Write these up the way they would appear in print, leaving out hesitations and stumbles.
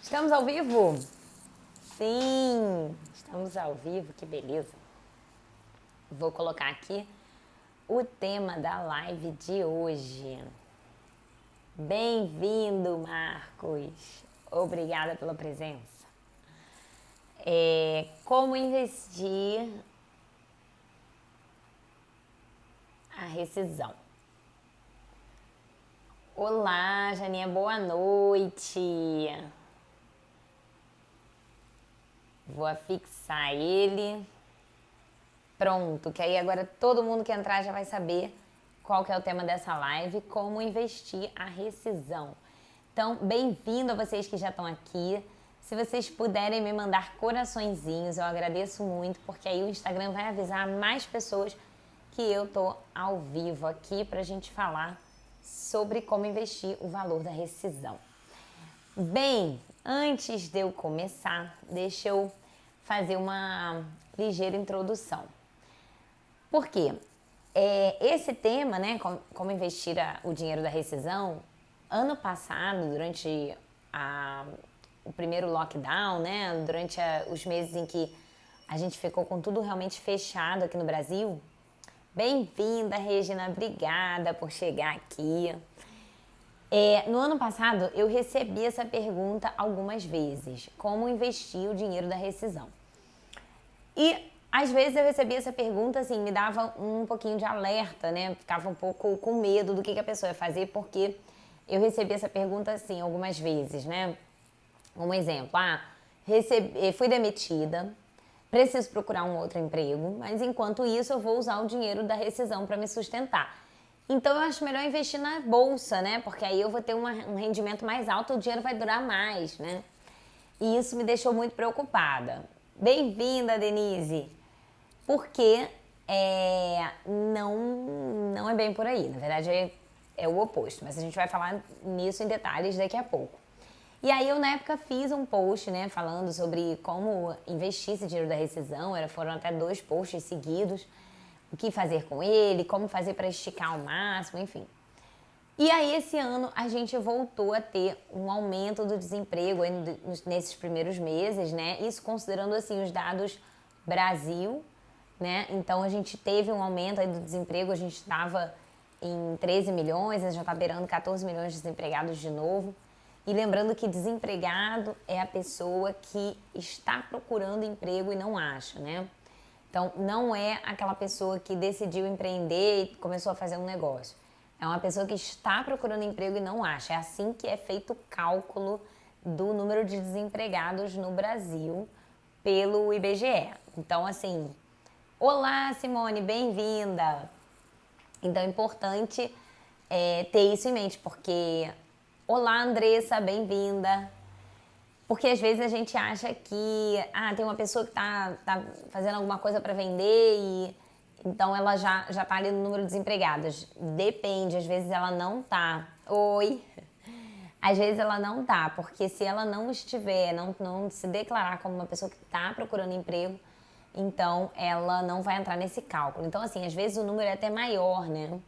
Estamos ao vivo? Sim, estamos ao vivo, que beleza. Vou colocar aqui o tema da live de hoje. Bem-vindo, Marcos. Obrigada pela presença. Como investir a rescisão. Olá, Janinha, boa noite. Vou afixar ele. Pronto, que aí agora todo mundo que entrar já vai saber qual que é o tema dessa live, como investir a rescisão. Então, bem-vindo a vocês que já estão aqui. Se vocês puderem me mandar coraçõezinhos, eu agradeço muito, porque aí o Instagram vai avisar mais pessoas que eu tô ao vivo aqui pra gente falar sobre como investir o valor da rescisão. Bem, antes de eu começar, deixa eu fazer uma ligeira introdução. Por quê? Esse tema, né, como investir o dinheiro da rescisão, ano passado, durante o primeiro lockdown, né, durante os meses em que a gente ficou com tudo realmente fechado aqui no Brasil. Bem-vinda, Regina, obrigada por chegar aqui. No ano passado, eu recebi essa pergunta algumas vezes, como investir o dinheiro da rescisão. E às vezes eu recebia essa pergunta, assim, me dava um pouquinho de alerta, né? Ficava um pouco com medo do que a pessoa ia fazer, porque eu recebi essa pergunta, assim, algumas vezes, né? Um exemplo, fui demitida, preciso procurar um outro emprego, mas enquanto isso eu vou usar o dinheiro da rescisão para me sustentar. Então eu acho melhor investir na bolsa, né? Porque aí eu vou ter um rendimento mais alto, o dinheiro vai durar mais, né? E isso me deixou muito preocupada. Bem-vinda, Denise! Porque não é bem por aí, na verdade é o oposto, mas a gente vai falar nisso em detalhes daqui a pouco. E aí eu, na época, fiz um post, né, falando sobre como investir esse dinheiro da rescisão, foram até 2 posts seguidos, o que fazer com ele, como fazer para esticar ao máximo, enfim. E aí, esse ano, a gente voltou a ter um aumento do desemprego nesses primeiros meses, né? Isso considerando, assim, os dados Brasil, né? Então, a gente teve um aumento aí do desemprego, a gente estava em 13 milhões, a gente já está beirando 14 milhões de desempregados de novo. E lembrando que desempregado é a pessoa que está procurando emprego e não acha, né? Então, não é aquela pessoa que decidiu empreender e começou a fazer um negócio. É uma pessoa que está procurando emprego e não acha. É assim que é feito o cálculo do número de desempregados no Brasil pelo IBGE. Então, assim, olá, Simone, bem-vinda! Então, é importante ter isso em mente, porque... Olá, Andressa, bem-vinda! Porque às vezes a gente acha que tem uma pessoa que tá fazendo alguma coisa para vender e então ela já tá ali no número de desempregados. Depende, às vezes ela não tá. Oi! Às vezes ela não tá, porque se ela não estiver, não se declarar como uma pessoa que está procurando emprego, então ela não vai entrar nesse cálculo. Então, assim, às vezes o número é até maior, né?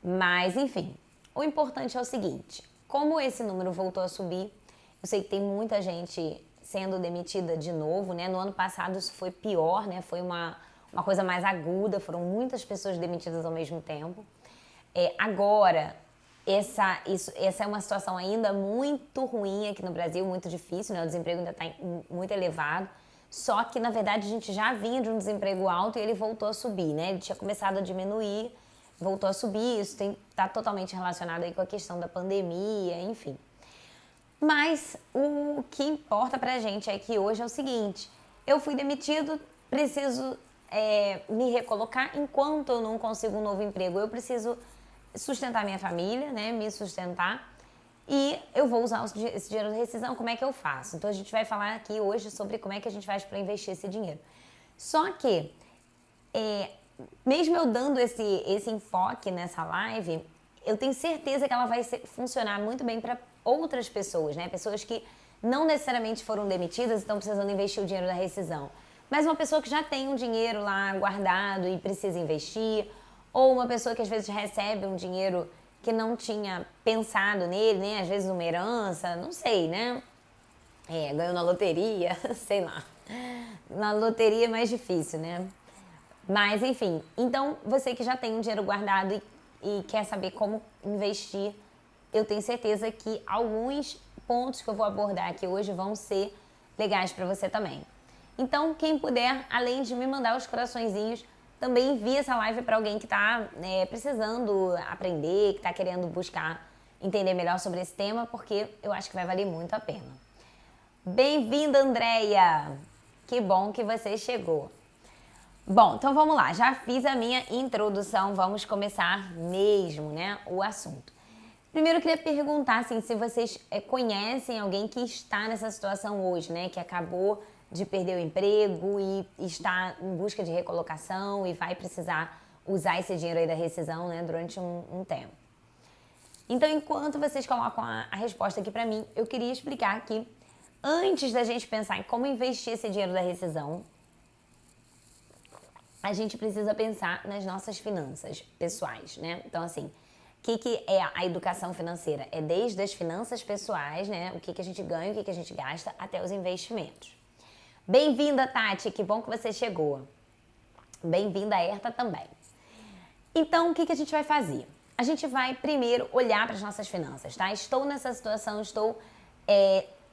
Mas, enfim, o importante é o seguinte, como esse número voltou a subir, eu sei que tem muita gente sendo demitida de novo, né? No ano passado isso foi pior, né? Foi uma coisa mais aguda, foram muitas pessoas demitidas ao mesmo tempo. Agora, essa é uma situação ainda muito ruim aqui no Brasil, muito difícil, né? O desemprego ainda está muito elevado. Só que, na verdade, a gente já vinha de um desemprego alto e ele voltou a subir, né? Ele tinha começado a diminuir, voltou a subir, isso está totalmente relacionado aí com a questão da pandemia, enfim. Mas o que importa pra gente é que hoje é o seguinte, eu fui demitido, preciso me recolocar enquanto eu não consigo um novo emprego. Eu preciso sustentar minha família, né, me sustentar, e eu vou usar esse dinheiro de rescisão, como é que eu faço? Então a gente vai falar aqui hoje sobre como é que a gente faz para investir esse dinheiro. Só que, mesmo eu dando esse enfoque nessa live, eu tenho certeza que ela vai funcionar muito bem para outras pessoas, né? Pessoas que não necessariamente foram demitidas e estão precisando investir o dinheiro da rescisão. Mas uma pessoa que já tem um dinheiro lá guardado e precisa investir, ou uma pessoa que às vezes recebe um dinheiro que não tinha pensado nele, né? Às vezes uma herança, não sei, né? Ganhou na loteria, sei lá. Na loteria é mais difícil, né? Mas, enfim. Então, você que já tem um dinheiro guardado e quer saber como investir, eu tenho certeza que alguns pontos que eu vou abordar aqui hoje vão ser legais para você também. Então, quem puder, além de me mandar os coraçõezinhos, também envie essa live para alguém que está precisando aprender, que está querendo buscar entender melhor sobre esse tema, porque eu acho que vai valer muito a pena. Bem-vinda, Andréia! Que bom que você chegou. Bom, então vamos lá. Já fiz a minha introdução, vamos começar mesmo, né, o assunto. Primeiro eu queria perguntar assim, se vocês conhecem alguém que está nessa situação hoje, né, que acabou de perder o emprego e está em busca de recolocação e vai precisar usar esse dinheiro aí da rescisão, né, durante um tempo. Então, enquanto vocês colocam a resposta aqui pra mim, eu queria explicar que antes da gente pensar em como investir esse dinheiro da rescisão, a gente precisa pensar nas nossas finanças pessoais, né? Então, assim, o que é a educação financeira? É desde as finanças pessoais, né? O que a gente ganha, o que a gente gasta, até os investimentos. Bem-vinda, Tati, que bom que você chegou. Bem-vinda, Herta, também. Então, o que a gente vai fazer? A gente vai primeiro olhar para as nossas finanças, tá? Estou nessa situação, estou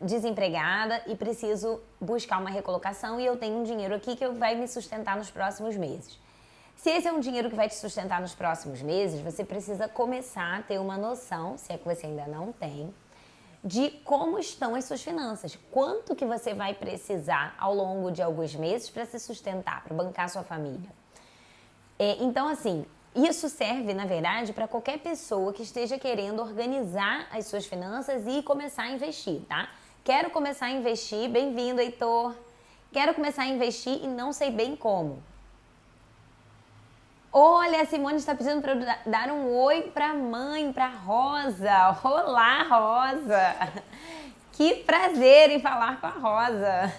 desempregada e preciso buscar uma recolocação e eu tenho um dinheiro aqui que vai me sustentar nos próximos meses. Se esse é um dinheiro que vai te sustentar nos próximos meses, você precisa começar a ter uma noção, se é que você ainda não tem, de como estão as suas finanças. Quanto que você vai precisar ao longo de alguns meses para se sustentar, para bancar a sua família. Então, assim, isso serve, na verdade, para qualquer pessoa que esteja querendo organizar as suas finanças e começar a investir, tá? Quero começar a investir, bem-vindo, Heitor. Quero começar a investir e não sei bem como. Olha, a Simone está pedindo para eu dar um oi para a mãe, para Rosa. Olá, Rosa. Que prazer em falar com a Rosa.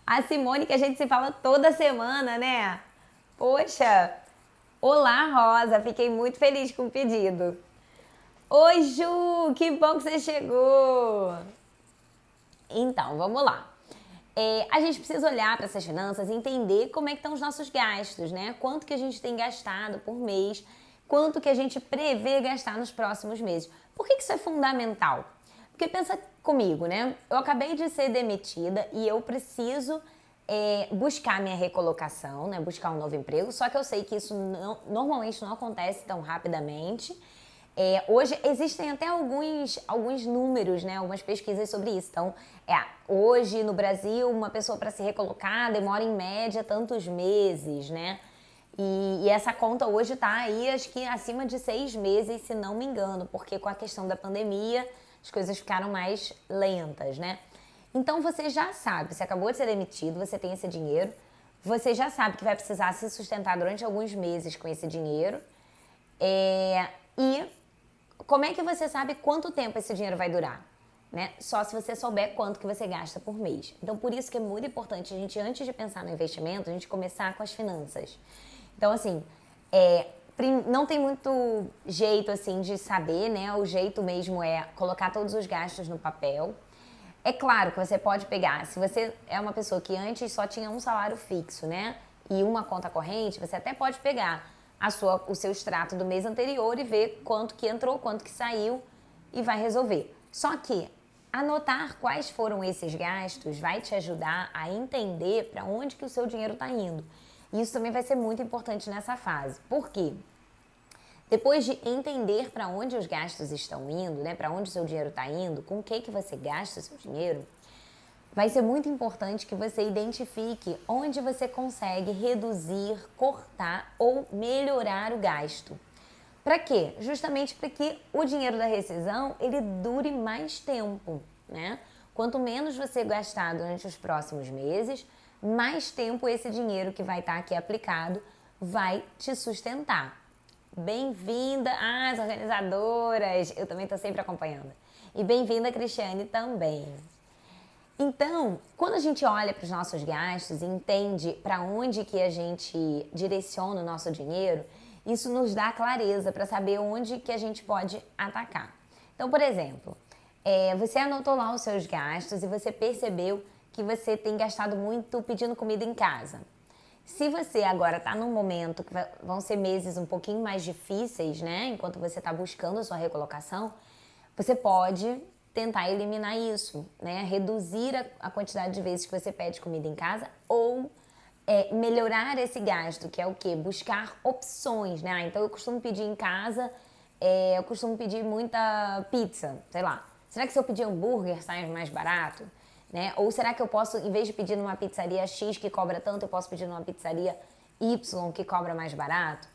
A Simone que a gente se fala toda semana, né? Poxa. Olá, Rosa. Fiquei muito feliz com o pedido. Oi, Ju. Que bom que você chegou. Então, vamos lá. A gente precisa olhar para essas finanças e entender como é que estão os nossos gastos, né? Quanto que a gente tem gastado por mês, quanto que a gente prevê gastar nos próximos meses. Por que isso é fundamental? Porque pensa comigo, né? Eu acabei de ser demitida e eu preciso buscar minha recolocação, né? Buscar um novo emprego, só que eu sei que isso normalmente não acontece tão rapidamente. Hoje existem até alguns números, né, algumas pesquisas sobre isso. Então, hoje no Brasil, uma pessoa para se recolocar demora em média tantos meses, né? E essa conta hoje está aí, acho que acima de 6 meses, se não me engano, porque com a questão da pandemia as coisas ficaram mais lentas, né? Então você já sabe, você acabou de ser demitido, você tem esse dinheiro, você já sabe que vai precisar se sustentar durante alguns meses com esse dinheiro. E como é que você sabe quanto tempo esse dinheiro vai durar? Né? Só se você souber quanto que você gasta por mês. Então, por isso que é muito importante a gente, antes de pensar no investimento, a gente começar com as finanças. Então, assim, não tem muito jeito, assim, de saber, né? O jeito mesmo é colocar todos os gastos no papel. É claro que você pode pegar, se você é uma pessoa que antes só tinha um salário fixo, né? E uma conta corrente, você até pode pegar o seu extrato do mês anterior e ver quanto que entrou, quanto que saiu e vai resolver. Só que anotar quais foram esses gastos vai te ajudar a entender para onde que o seu dinheiro está indo. E isso também vai ser muito importante nessa fase. Por quê? Depois de entender para onde os gastos estão indo, né, para onde o seu dinheiro está indo, com o que você gasta o seu dinheiro, vai ser muito importante que você identifique onde você consegue reduzir, cortar ou melhorar o gasto. Para quê? Justamente para que o dinheiro da rescisão ele dure mais tempo, né? Quanto menos você gastar durante os próximos meses, mais tempo esse dinheiro que vai estar aqui aplicado vai te sustentar. Bem-vinda às organizadoras, eu também estou sempre acompanhando. E bem-vinda, Cristiane, também. Então, quando a gente olha para os nossos gastos e entende para onde que a gente direciona o nosso dinheiro, isso nos dá clareza para saber onde que a gente pode atacar. Então, por exemplo, Você anotou lá os seus gastos e você percebeu que você tem gastado muito pedindo comida em casa. Se você agora está num momento que vão ser meses um pouquinho mais difíceis, né? Enquanto você está buscando a sua recolocação, você pode tentar eliminar isso, né? Reduzir a quantidade de vezes que você pede comida em casa ou melhorar esse gasto, que é o quê? Buscar opções, né? Então eu costumo pedir em casa, eu costumo pedir muita pizza, sei lá. Será que se eu pedir hambúrguer sai mais barato? Né? Ou será que eu posso, em vez de pedir numa pizzaria X que cobra tanto, eu posso pedir numa pizzaria Y que cobra mais barato?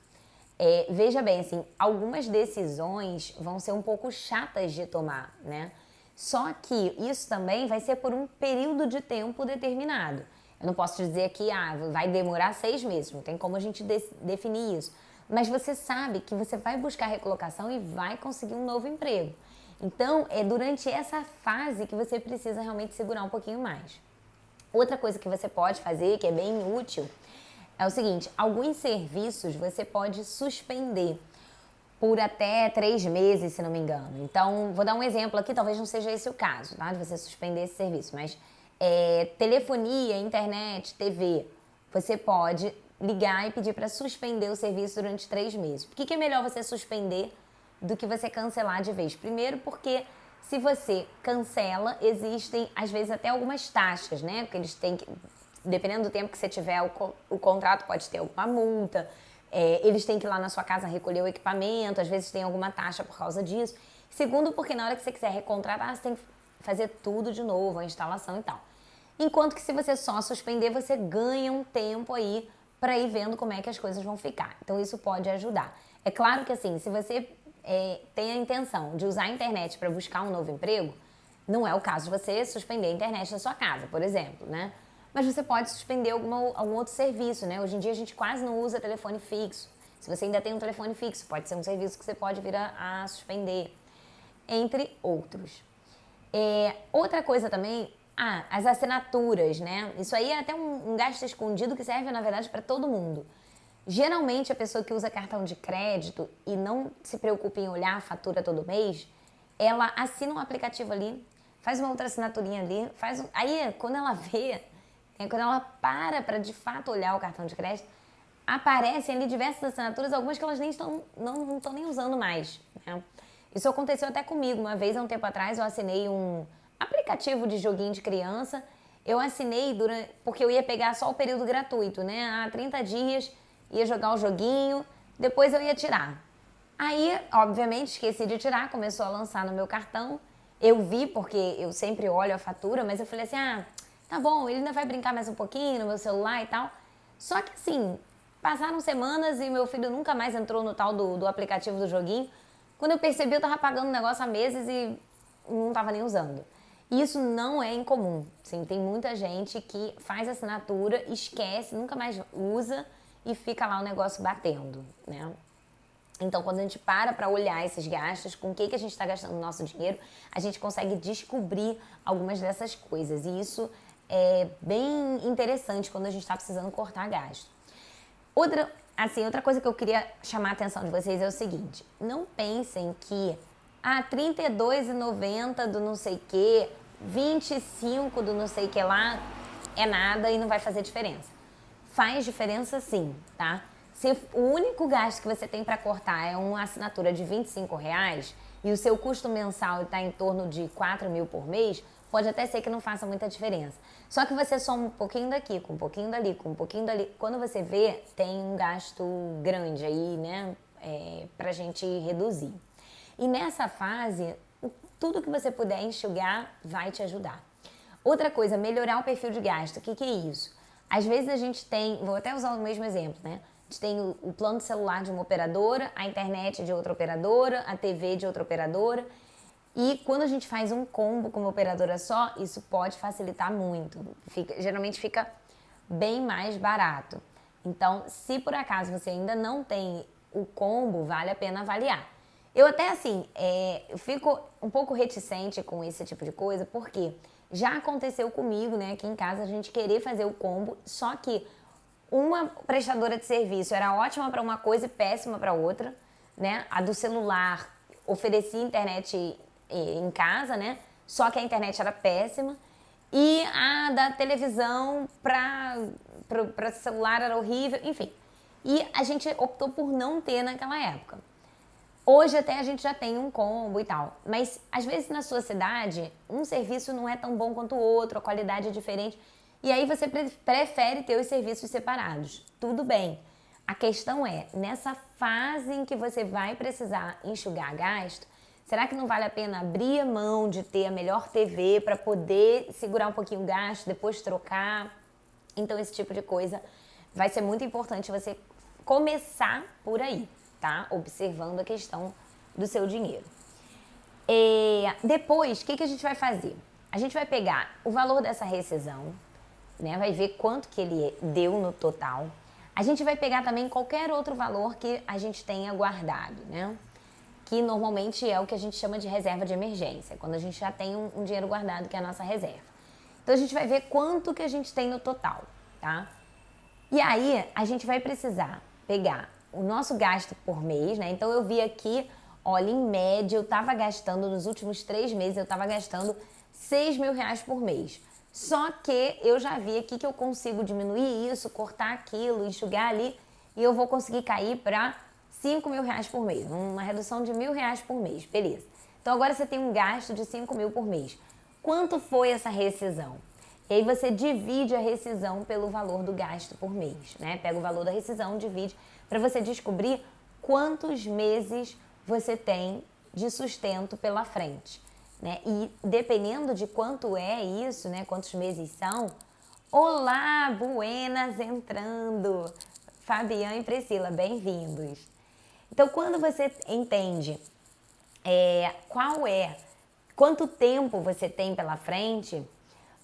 Veja bem, assim, algumas decisões vão ser um pouco chatas de tomar, né? Só que isso também vai ser por um período de tempo determinado. Eu não posso dizer que vai demorar 6 meses, não tem como a gente definir isso. Mas você sabe que você vai buscar recolocação e vai conseguir um novo emprego. Então, é durante essa fase que você precisa realmente segurar um pouquinho mais. Outra coisa que você pode fazer, que é bem útil, é o seguinte: alguns serviços você pode suspender por até 3 meses, se não me engano. Então, vou dar um exemplo aqui, talvez não seja esse o caso, tá? De você suspender esse serviço, mas telefonia, internet, TV, você pode ligar e pedir para suspender o serviço durante 3 meses. Por que é melhor você suspender do que você cancelar de vez? Primeiro porque se você cancela, existem às vezes até algumas taxas, né? Porque eles têm que, dependendo do tempo que você tiver o contrato, pode ter alguma multa, eles têm que ir lá na sua casa recolher o equipamento, às vezes tem alguma taxa por causa disso. Segundo, porque na hora que você quiser recontratar, você tem que fazer tudo de novo, a instalação e tal. Enquanto que se você só suspender, você ganha um tempo aí para ir vendo como é que as coisas vão ficar. Então isso pode ajudar. É claro que assim, se você tem a intenção de usar a internet para buscar um novo emprego, não é o caso de você suspender a internet na sua casa, por exemplo, né? Mas você pode suspender algum outro serviço, né? Hoje em dia a gente quase não usa telefone fixo. Se você ainda tem um telefone fixo, pode ser um serviço que você pode vir a suspender, entre outros. Outra coisa também, as assinaturas, né? Isso aí é até um gasto escondido que serve, na verdade, para todo mundo. Geralmente, a pessoa que usa cartão de crédito e não se preocupa em olhar a fatura todo mês, ela assina um aplicativo ali, faz uma outra assinaturinha ali, aí quando ela vê, quando ela para de fato olhar o cartão de crédito, aparecem ali diversas assinaturas, algumas que elas não estão nem usando mais, né? Isso aconteceu até comigo. Uma vez, há um tempo atrás, eu assinei um aplicativo de joguinho de criança. Eu assinei porque eu ia pegar só o período gratuito, né? Há 30 dias, ia jogar o joguinho, depois eu ia tirar. Aí, obviamente, esqueci de tirar, começou a lançar no meu cartão. Eu vi, porque eu sempre olho a fatura, mas eu falei assim, tá bom, ele ainda vai brincar mais um pouquinho no meu celular e tal. Só que assim, passaram semanas e meu filho nunca mais entrou no tal do aplicativo do joguinho. Quando eu percebi, eu tava pagando o negócio há meses e não tava nem usando. E isso não é incomum. Sim, tem muita gente que faz assinatura, esquece, nunca mais usa e fica lá o negócio batendo, né? Então, quando a gente para olhar esses gastos, com o que a gente está gastando o nosso dinheiro, a gente consegue descobrir algumas dessas coisas. E isso é bem interessante quando a gente está precisando cortar gasto. Outra coisa que eu queria chamar a atenção de vocês é o seguinte: não pensem que R$32,90 do não sei o que, 25 do não sei o que lá é nada e não vai fazer diferença. Faz diferença sim, tá? Se o único gasto que você tem para cortar é uma assinatura de R$25 e o seu custo mensal está em torno de 4 mil por mês, pode até ser que não faça muita diferença. Só que você soma um pouquinho daqui, com um pouquinho dali, com um pouquinho dali. Quando você vê, tem um gasto grande aí, né? Pra gente reduzir. E nessa fase, tudo que você puder enxugar vai te ajudar. Outra coisa, melhorar o perfil de gasto. O que é isso? Às vezes a gente tem, vou até usar o mesmo exemplo, né? A gente tem o plano de celular de uma operadora, a internet de outra operadora, a TV de outra operadora. E quando a gente faz um combo com uma operadora só, isso pode facilitar muito. Geralmente fica bem mais barato. Então, se por acaso você ainda não tem o combo, vale a pena avaliar. Eu até assim, eu fico um pouco reticente com esse tipo de coisa, porque já aconteceu comigo, né, aqui em casa, a gente querer fazer o combo, só que uma prestadora de serviço era ótima para uma coisa e péssima para outra, né? A do celular oferecia internet em casa, né? Só que a internet era péssima. E a da televisão para celular era horrível, enfim. E a gente optou por não ter naquela época. Hoje até a gente já tem um combo e tal. Mas às vezes na sua cidade, um serviço não é tão bom quanto o outro, a qualidade é diferente. E aí você prefere ter os serviços separados. Tudo bem. A questão é, nessa fase em que você vai precisar enxugar gasto, será que não vale a pena abrir a mão de ter a melhor TV para poder segurar um pouquinho o gasto, depois trocar? Então esse tipo de coisa vai ser muito importante você começar por aí, tá? Observando a questão do seu dinheiro. Depois, o que a gente vai fazer? A gente vai pegar o valor dessa rescisão, né? Vai ver quanto que ele deu no total. A gente vai pegar também qualquer outro valor que a gente tenha guardado, né? Que normalmente é o que a gente chama de reserva de emergência, quando a gente já tem um dinheiro guardado, que é a nossa reserva. Então a gente vai ver quanto que a gente tem no total, tá? E aí a gente vai precisar pegar o nosso gasto por mês, né? Então eu vi aqui, olha, em média eu tava gastando, nos últimos 3 meses, eu tava gastando R$6.000 por mês. Só que eu já vi aqui que eu consigo diminuir isso, cortar aquilo, enxugar ali, e eu vou conseguir cair para R$5.000 por mês, uma redução de R$1.000 por mês, beleza. Então agora você tem um gasto de 5.000 por mês. Quanto foi essa rescisão? E aí você divide a rescisão pelo valor do gasto por mês, né? Pega o valor da rescisão, divide, para você descobrir quantos meses você tem de sustento pela frente, né? E dependendo de quanto é isso, né? Quantos meses são. Olá, buenas entrando! Fabiana e Priscila, bem-vindos! Então, quando você entende quanto tempo você tem pela frente,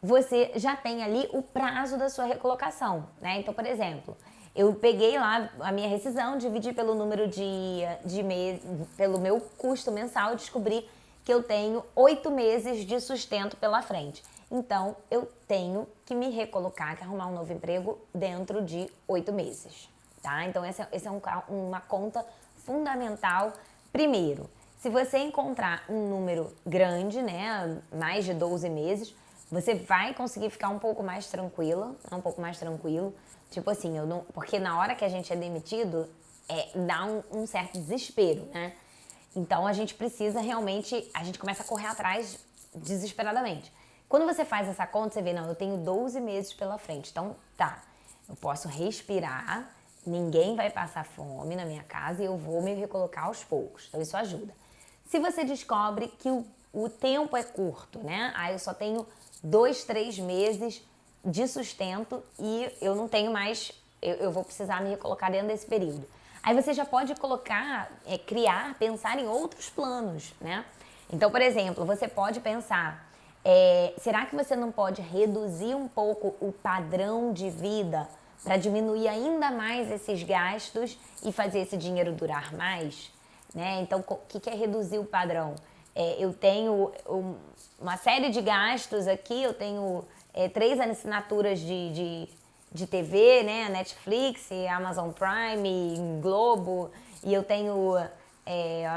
você já tem ali o prazo da sua recolocação, né? Então, por exemplo, eu peguei lá a minha rescisão, dividi pelo número de meses, pelo meu custo mensal, e descobri que eu tenho 8 meses de sustento pela frente. Então, eu tenho que me recolocar, que arrumar um novo emprego dentro de 8 meses, tá? Então, essa é uma conta fundamental. Primeiro, se você encontrar um número grande, né, mais de 12 meses, você vai conseguir ficar um pouco mais tranquila, um pouco mais tranquilo. Tipo assim, porque na hora que a gente é demitido, dá um certo desespero, né? Então a gente precisa realmente, a gente começa a correr atrás desesperadamente. Quando você faz essa conta, você vê, não, eu tenho 12 meses pela frente. Então, tá, eu posso respirar, ninguém vai passar fome na minha casa e eu vou me recolocar aos poucos. Então isso ajuda. Se você descobre que o tempo é curto, né? Eu só tenho 2, 3 meses de sustento e eu não tenho mais, eu vou precisar me recolocar dentro desse período. Aí você já pode pensar em outros planos, né? Então, por exemplo, você pode pensar, será que você não pode reduzir um pouco o padrão de vida para diminuir ainda mais esses gastos e fazer esse dinheiro durar mais? Né? Então, o que é reduzir o padrão? Eu tenho uma série de gastos aqui, eu tenho 3 assinaturas de TV, né? Netflix, Amazon Prime, Globo, e eu tenho,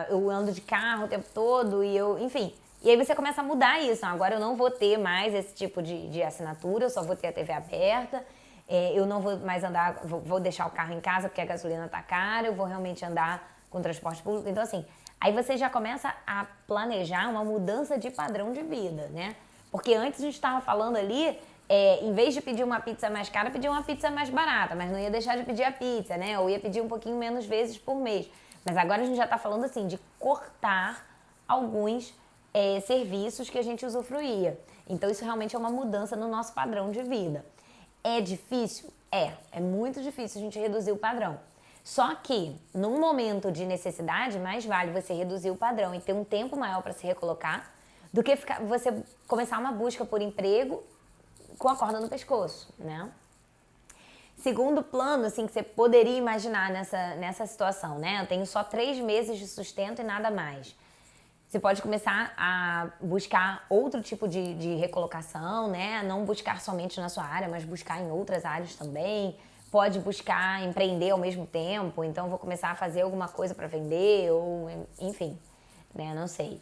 eu ando de carro o tempo todo, enfim. E aí você começa a mudar isso. Agora eu não vou ter mais esse tipo de assinatura, eu só vou ter a TV aberta, eu não vou mais andar, vou deixar o carro em casa porque a gasolina tá cara, eu vou realmente andar com transporte público. Então, assim, aí você já começa a planejar uma mudança de padrão de vida, né? Porque antes a gente estava falando ali, em vez de pedir uma pizza mais cara, pedir uma pizza mais barata, mas não ia deixar de pedir a pizza, né? Ou ia pedir um pouquinho menos vezes por mês. Mas agora a gente já está falando, assim, de cortar alguns serviços que a gente usufruía. Então, isso realmente é uma mudança no nosso padrão de vida. É difícil? É muito difícil a gente reduzir o padrão. Só que, num momento de necessidade, mais vale você reduzir o padrão e ter um tempo maior para se recolocar do que você começar uma busca por emprego com a corda no pescoço, né? Segundo plano, assim, que você poderia imaginar nessa situação, né? Eu tenho só 3 meses de sustento e nada mais. Você pode começar a buscar outro tipo de recolocação, né? Não buscar somente na sua área, mas buscar em outras áreas também. Pode buscar empreender ao mesmo tempo, então vou começar a fazer alguma coisa para vender, ou enfim, né? Não sei.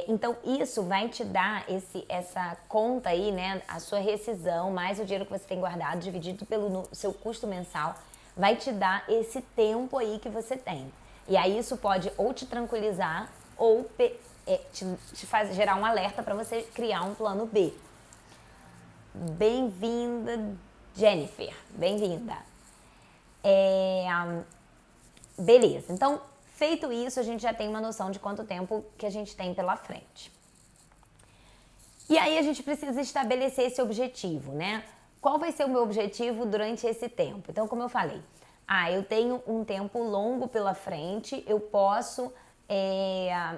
Então, isso vai te dar essa conta aí, né? A sua rescisão, mais o dinheiro que você tem guardado, dividido pelo seu custo mensal, vai te dar esse tempo aí que você tem. E aí isso pode ou te tranquilizar ou te faz gerar um alerta para você criar um plano B. Bem-vinda, Jennifer. Bem-vinda. Beleza, então, feito isso, a gente já tem uma noção de quanto tempo que a gente tem pela frente. E aí a gente precisa estabelecer esse objetivo, né? Qual vai ser o meu objetivo durante esse tempo? Então, como eu falei, eu tenho um tempo longo pela frente, eu posso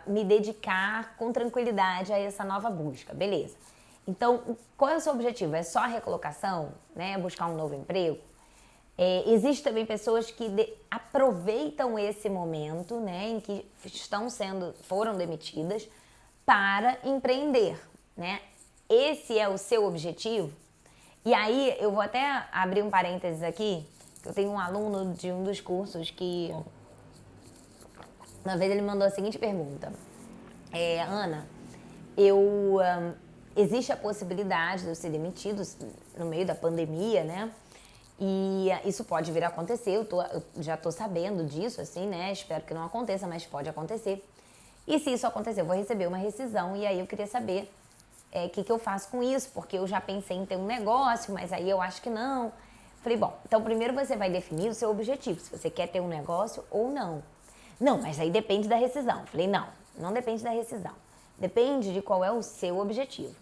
me dedicar com tranquilidade a essa nova busca, beleza. Então, qual é o seu objetivo? É só a recolocação, né? Buscar um novo emprego? Existem também pessoas que aproveitam esse momento, né, em que foram demitidas para empreender, né? Esse é o seu objetivo? E aí eu vou até abrir um parênteses aqui, que eu tenho um aluno de um dos cursos que uma vez ele mandou a seguinte pergunta: Ana, existe a possibilidade de eu ser demitido no meio da pandemia, né? E isso pode vir a acontecer, eu já tô sabendo disso, assim, né? Espero que não aconteça, mas pode acontecer. E se isso acontecer, eu vou receber uma rescisão, e aí eu queria saber o que eu faço com isso, porque eu já pensei em ter um negócio, mas aí eu acho que não. Falei, bom, então primeiro você vai definir o seu objetivo, se você quer ter um negócio ou não. Não, mas aí depende da rescisão. Falei, não depende da rescisão. Depende de qual é o seu objetivo.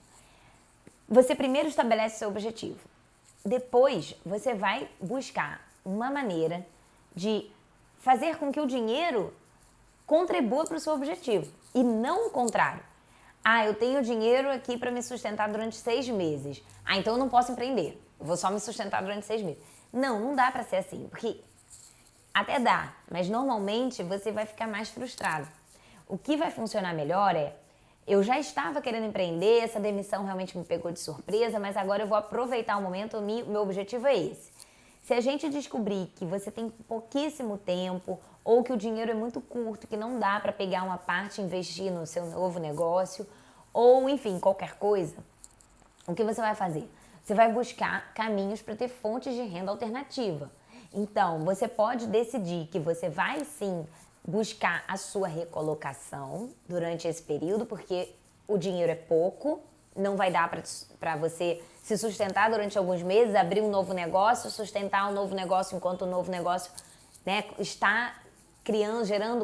Você primeiro estabelece o seu objetivo. Depois, você vai buscar uma maneira de fazer com que o dinheiro contribua para o seu objetivo e não o contrário. Eu tenho dinheiro aqui para me sustentar durante 6 meses. Então eu não posso empreender. Eu vou só me sustentar durante 6 meses. Não dá para ser assim, porque até dá, mas normalmente você vai ficar mais frustrado. O que vai funcionar melhor eu já estava querendo empreender, essa demissão realmente me pegou de surpresa, mas agora eu vou aproveitar o momento, o meu objetivo é esse. Se a gente descobrir que você tem pouquíssimo tempo ou que o dinheiro é muito curto, que não dá para pegar uma parte e investir no seu novo negócio, ou enfim, qualquer coisa, o que você vai fazer? Você vai buscar caminhos para ter fontes de renda alternativa. Então, você pode decidir que você vai sim buscar a sua recolocação durante esse período, porque o dinheiro é pouco, não vai dar para você se sustentar durante alguns meses, abrir um novo negócio, sustentar um novo negócio enquanto o novo negócio, né, está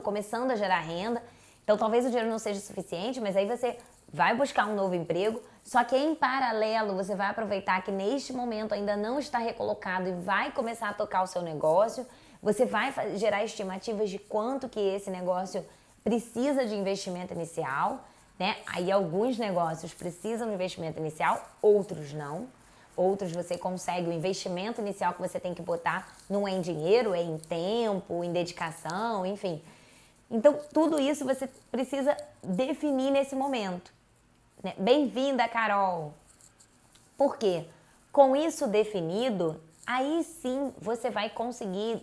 começando a gerar renda. Então talvez o dinheiro não seja suficiente, mas aí você vai buscar um novo emprego, só que em paralelo você vai aproveitar que neste momento ainda não está recolocado e vai começar a tocar o seu negócio. Você vai gerar estimativas de quanto que esse negócio precisa de investimento inicial, né? Aí alguns negócios precisam de investimento inicial, outros não. Outros você consegue, o investimento inicial que você tem que botar não é em dinheiro, é em tempo, em dedicação, enfim. Então, tudo isso você precisa definir nesse momento, né? Bem-vinda, Carol! Por quê? Com isso definido, aí sim você vai conseguir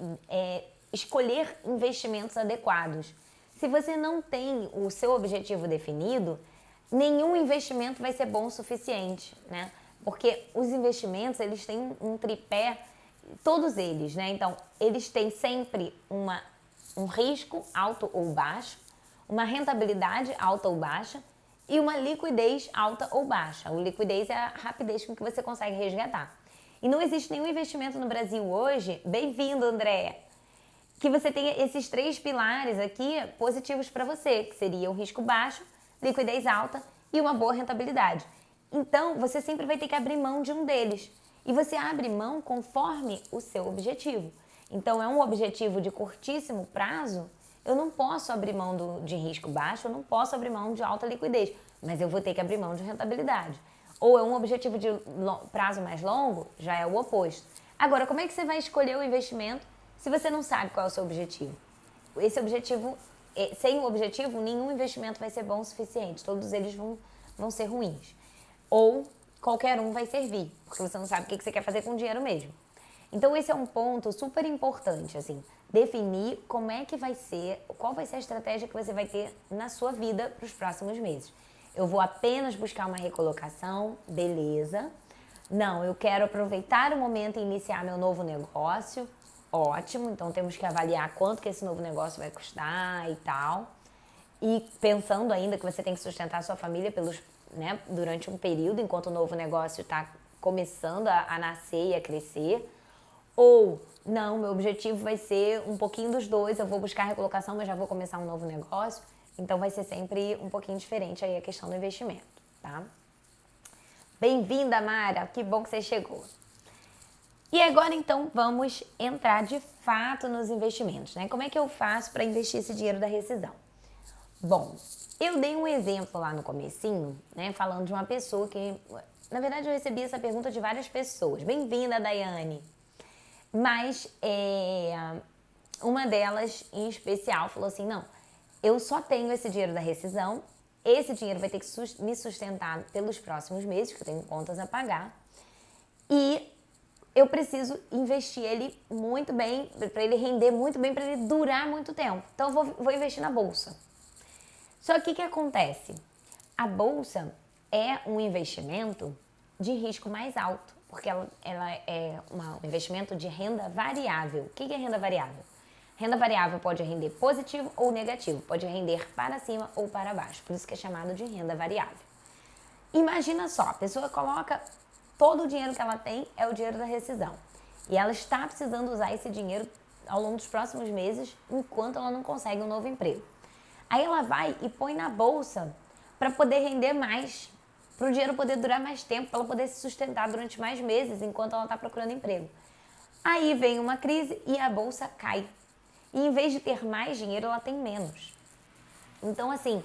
escolher investimentos adequados. Se você não tem o seu objetivo definido, nenhum investimento vai ser bom o suficiente, né? Porque os investimentos, eles têm um tripé, todos eles, né? Então, eles têm sempre um risco alto ou baixo, uma rentabilidade alta ou baixa e uma liquidez alta ou baixa. A liquidez é a rapidez com que você consegue resgatar. E não existe nenhum investimento no Brasil hoje, bem-vindo, André, que você tenha esses 3 pilares aqui positivos para você, que seria o risco baixo, liquidez alta e uma boa rentabilidade. Então, você sempre vai ter que abrir mão de um deles. E você abre mão conforme o seu objetivo. Então, é um objetivo de curtíssimo prazo, eu não posso abrir mão de risco baixo, eu não posso abrir mão de alta liquidez, mas eu vou ter que abrir mão de rentabilidade. Ou é um objetivo de prazo mais longo, já é o oposto. Agora, como é que você vai escolher o investimento se você não sabe qual é o seu objetivo? Esse objetivo, sem o objetivo, nenhum investimento vai ser bom o suficiente, todos eles vão ser ruins. Ou qualquer um vai servir, porque você não sabe o que você quer fazer com o dinheiro mesmo. Então esse é um ponto super importante, assim, definir como é que vai ser, qual vai ser a estratégia que você vai ter na sua vida para os próximos meses. Eu vou apenas buscar uma recolocação, beleza. Não, eu quero aproveitar o momento e iniciar meu novo negócio, ótimo. Então temos que avaliar quanto que esse novo negócio vai custar e tal. E pensando ainda que você tem que sustentar a sua família durante um período, enquanto o novo negócio está começando a nascer e a crescer. Ou, não, meu objetivo vai ser um pouquinho dos dois, eu vou buscar recolocação, mas já vou começar um novo negócio. Então vai ser sempre um pouquinho diferente aí a questão do investimento, tá? Bem-vinda, Mara, que bom que você chegou. E agora então vamos entrar de fato nos investimentos, né? Como é que eu faço para investir esse dinheiro da rescisão? Bom, eu dei um exemplo lá no comecinho, né, falando de uma pessoa que, na verdade, eu recebi essa pergunta de várias pessoas. Bem-vinda, Daiane. Mas uma delas, em especial, falou assim, não, eu só tenho esse dinheiro da rescisão, esse dinheiro vai ter que me sustentar pelos próximos meses, que eu tenho contas a pagar, e eu preciso investir ele muito bem, para ele render muito bem, para ele durar muito tempo. Então eu vou investir na bolsa. Só que o que acontece? A bolsa é um investimento de risco mais alto, porque ela é um investimento de renda variável. O que é renda variável? Renda variável pode render positivo ou negativo, pode render para cima ou para baixo, por isso que é chamado de renda variável. Imagina só, a pessoa coloca todo o dinheiro que ela tem é o dinheiro da rescisão e ela está precisando usar esse dinheiro ao longo dos próximos meses enquanto ela não consegue um novo emprego. Aí ela vai e põe na bolsa para poder render mais, para o dinheiro poder durar mais tempo, para ela poder se sustentar durante mais meses enquanto ela está procurando emprego. Aí vem uma crise e a bolsa cai. E em vez de ter mais dinheiro, ela tem menos. Então, assim,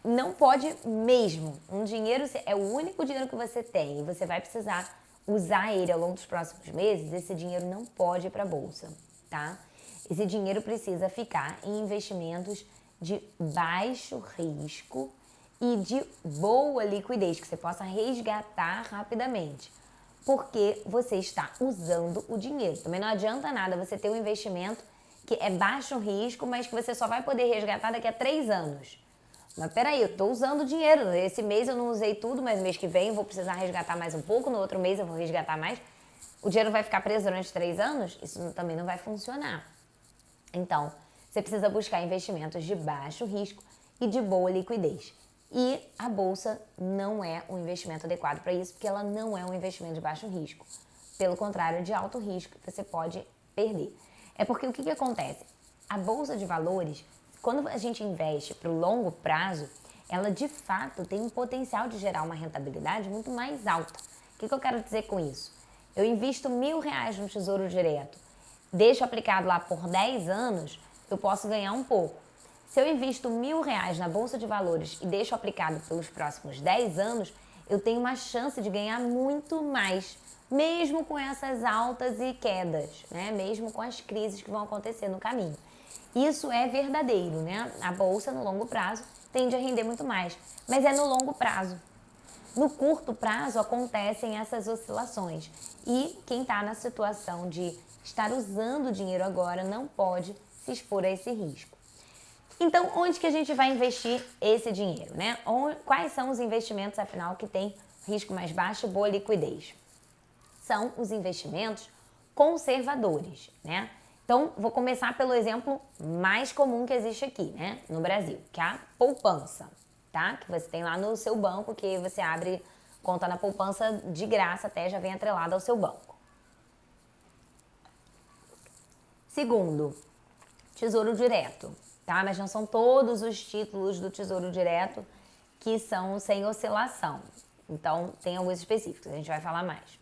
não pode mesmo. Um dinheiro é o único dinheiro que você tem e você vai precisar usar ele ao longo dos próximos meses. Esse dinheiro não pode ir para a bolsa, tá? Esse dinheiro precisa ficar em investimentos de baixo risco e de boa liquidez, que você possa resgatar rapidamente, porque você está usando o dinheiro. Também não adianta nada você ter um investimento que é baixo risco, mas que você só vai poder resgatar daqui a 3 anos. Mas peraí, eu estou usando o dinheiro, esse mês eu não usei tudo, mas mês que vem eu vou precisar resgatar mais um pouco, no outro mês eu vou resgatar mais. O dinheiro vai ficar preso durante 3 anos? Isso também não vai funcionar. Então, você precisa buscar investimentos de baixo risco e de boa liquidez. E a bolsa não é um investimento adequado para isso, porque ela não é um investimento de baixo risco. Pelo contrário, de alto risco, você pode perder. É porque o que acontece? A bolsa de valores, quando a gente investe para o longo prazo, ela de fato tem um potencial de gerar uma rentabilidade muito mais alta. O que eu quero dizer com isso? Eu invisto R$1.000 no Tesouro Direto, deixo aplicado lá por 10 anos, eu posso ganhar um pouco. Se eu invisto R$1.000 na Bolsa de Valores e deixo aplicado pelos próximos 10 anos, eu tenho uma chance de ganhar muito mais, mesmo com essas altas e quedas, né? Mesmo com as crises que vão acontecer no caminho. Isso é verdadeiro, né? A Bolsa, no longo prazo, tende a render muito mais, mas é no longo prazo. No curto prazo acontecem essas oscilações e quem está na situação de estar usando o dinheiro agora não pode se expor a esse risco. Então, onde que a gente vai investir esse dinheiro, né? Quais são os investimentos, afinal, que têm risco mais baixo e boa liquidez? São os investimentos conservadores, né? Então, vou começar pelo exemplo mais comum que existe aqui, né, no Brasil, que é a poupança, tá? Que você tem lá no seu banco, que você abre conta na poupança de graça, até já vem atrelada ao seu banco. Segundo, Tesouro Direto, tá? Mas não são todos os títulos do Tesouro Direto que são sem oscilação. Então, tem alguns específicos, a gente vai falar mais.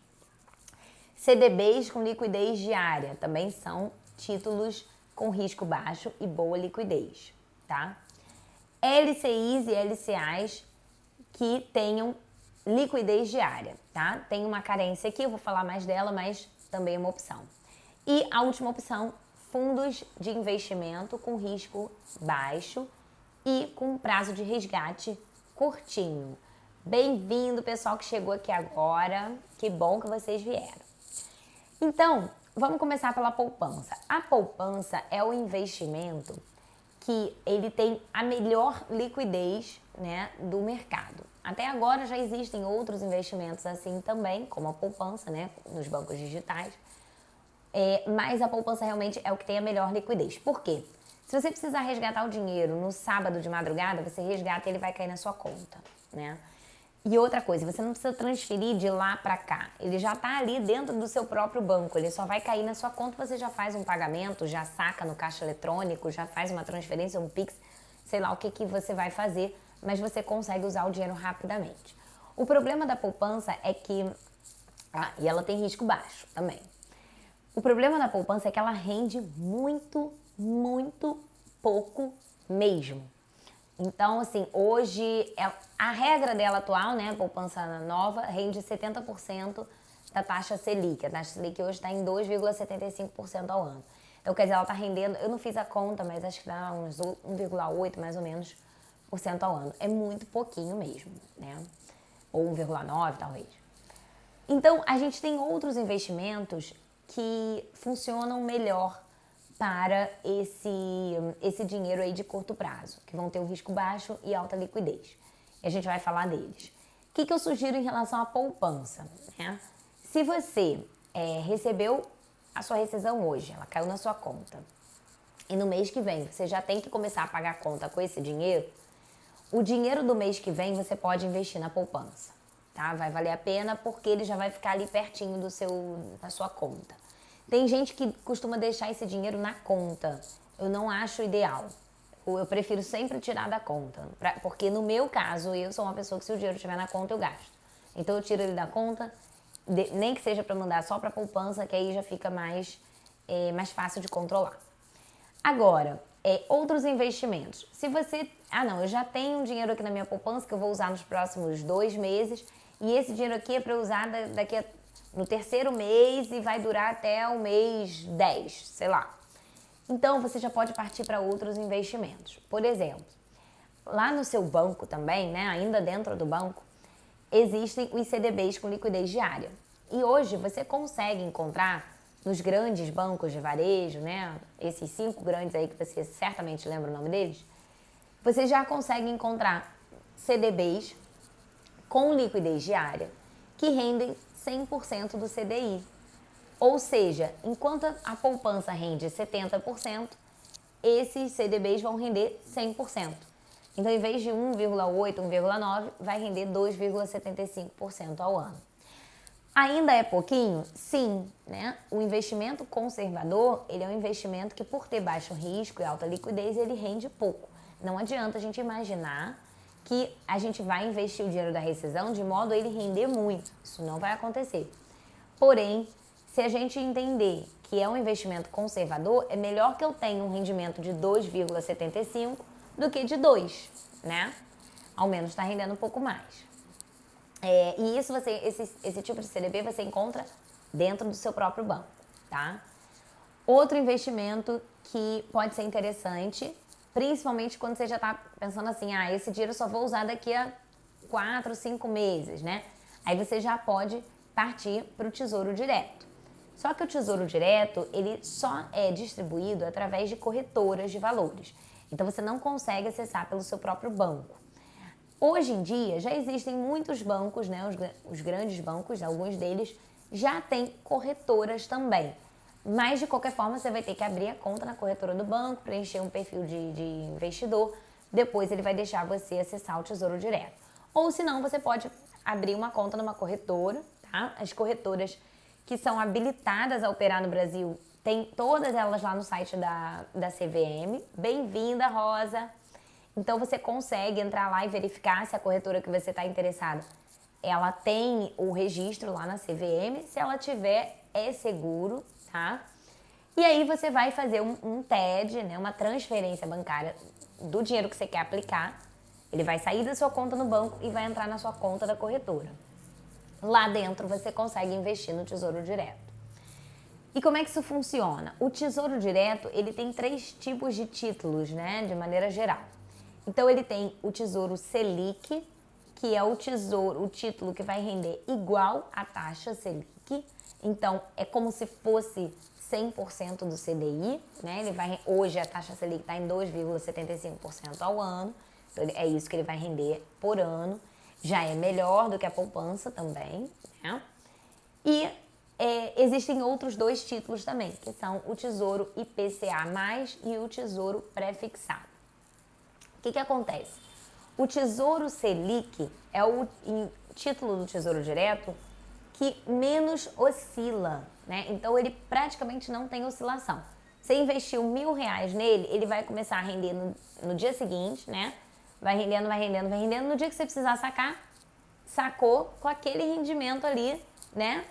CDBs com liquidez diária também são títulos com risco baixo e boa liquidez, tá? LCIs e LCAs que tenham liquidez diária, tá? Tem uma carência aqui, eu vou falar mais dela, mas também é uma opção. E a última opção, fundos de investimento com risco baixo e com prazo de resgate curtinho. Bem-vindo, pessoal que chegou aqui agora. Que bom que vocês vieram. Então, vamos começar pela poupança. A poupança é o investimento que ele tem a melhor liquidez, né, do mercado. Até agora já existem outros investimentos assim também, como a poupança, né, nos bancos digitais. Mas a poupança realmente é o que tem a melhor liquidez. Por quê? Se você precisar resgatar o dinheiro no sábado de madrugada, você resgata e ele vai cair na sua conta, né? E outra coisa, você não precisa transferir de lá para cá. Ele já está ali dentro do seu próprio banco. Ele só vai cair na sua conta, você já faz um pagamento, já saca no caixa eletrônico, já faz uma transferência, um Pix, sei lá o que você vai fazer, mas você consegue usar o dinheiro rapidamente. O problema da poupança é que... e ela tem risco baixo também. O problema da poupança é que ela rende muito, muito pouco mesmo. Então, assim, hoje, a regra dela atual, né, a poupança nova, rende 70% da taxa Selic. A taxa Selic hoje está em 2,75% ao ano. Então, quer dizer, ela está rendendo, eu não fiz a conta, mas acho que dá uns 1,8% mais ou menos por cento ao ano. É muito pouquinho mesmo, né? Ou 1,9% talvez. Então, a gente tem outros investimentos que funcionam melhor para esse dinheiro aí de curto prazo, que vão ter um risco baixo e alta liquidez. E a gente vai falar deles. O que eu sugiro em relação à poupança, né? Se você recebeu a sua rescisão hoje, ela caiu na sua conta, e no mês que vem você já tem que começar a pagar a conta com esse dinheiro, o dinheiro do mês que vem você pode investir na poupança, tá? Vai valer a pena porque ele já vai ficar ali pertinho da sua conta. Tem gente que costuma deixar esse dinheiro na conta. Eu não acho ideal. Eu prefiro sempre tirar da conta. Porque no meu caso, eu sou uma pessoa que se o dinheiro estiver na conta, eu gasto. Então eu tiro ele da conta, nem que seja para mandar só para poupança, que aí já fica mais fácil de controlar. Agora, outros investimentos. Se você... eu já tenho um dinheiro aqui na minha poupança que eu vou usar nos próximos 2 meses. E esse dinheiro aqui é para usar no terceiro mês e vai durar até o mês 10, sei lá. Então, você já pode partir para outros investimentos. Por exemplo, lá no seu banco também, né, ainda dentro do banco, existem os CDBs com liquidez diária. E hoje você consegue encontrar nos grandes bancos de varejo, né, esses 5 grandes aí que você certamente lembra o nome deles, você já consegue encontrar CDBs com liquidez diária que rendem 100% do CDI. Ou seja, enquanto a poupança rende 70%, esses CDBs vão render 100%. Então, em vez de 1,8%, 1,9%, vai render 2,75% ao ano. Ainda é pouquinho? Sim, né? O investimento conservador, ele é um investimento que, por ter baixo risco e alta liquidez, ele rende pouco. Não adianta a gente imaginar que a gente vai investir o dinheiro da rescisão de modo a ele render muito. Isso não vai acontecer. Porém, se a gente entender que é um investimento conservador, é melhor que eu tenha um rendimento de 2,75 do que de 2, né? Ao menos está rendendo um pouco mais. E isso esse tipo de CDB você encontra dentro do seu próprio banco, tá? Outro investimento que pode ser interessante, principalmente quando você já está pensando assim, esse dinheiro eu só vou usar daqui a 4, 5 meses, né? Aí você já pode partir para o Tesouro Direto. Só que o Tesouro Direto, ele só é distribuído através de corretoras de valores. Então você não consegue acessar pelo seu próprio banco. Hoje em dia, já existem muitos bancos, né? Os grandes bancos, alguns deles, já têm corretoras também. Mas, de qualquer forma, você vai ter que abrir a conta na corretora do banco, preencher um perfil de investidor. Depois, ele vai deixar você acessar o Tesouro Direto. Ou, se não, você pode abrir uma conta numa corretora, tá? As corretoras que são habilitadas a operar no Brasil, tem todas elas lá no site da CVM. Bem-vinda, Rosa! Então, você consegue entrar lá e verificar se a corretora que você está interessado, ela tem o registro lá na CVM. Se ela tiver, é seguro, tá? E aí, você vai fazer um TED, né, uma transferência bancária do dinheiro que você quer aplicar. Ele vai sair da sua conta no banco e vai entrar na sua conta da corretora. Lá dentro, você consegue investir no Tesouro Direto. E como é que isso funciona? O Tesouro Direto, ele tem 3 tipos de títulos, né, de maneira geral. Então, ele tem o Tesouro Selic, que é o título que vai render igual à taxa Selic. Então, é como se fosse 100% do CDI, né? Hoje a taxa Selic está em 2,75% ao ano, então é isso que ele vai render por ano. Já é melhor do que a poupança também, né? E existem outros 2 títulos também, que são o Tesouro IPCA+, e o Tesouro Pré-fixado. O que acontece? O Tesouro Selic é o título do Tesouro Direto que menos oscila, né? Então ele praticamente não tem oscilação. Você investiu R$1.000 nele, ele vai começar a render no dia seguinte, né? Vai rendendo, vai rendendo, vai rendendo. No dia que você precisar sacar, sacou com aquele rendimento ali, né?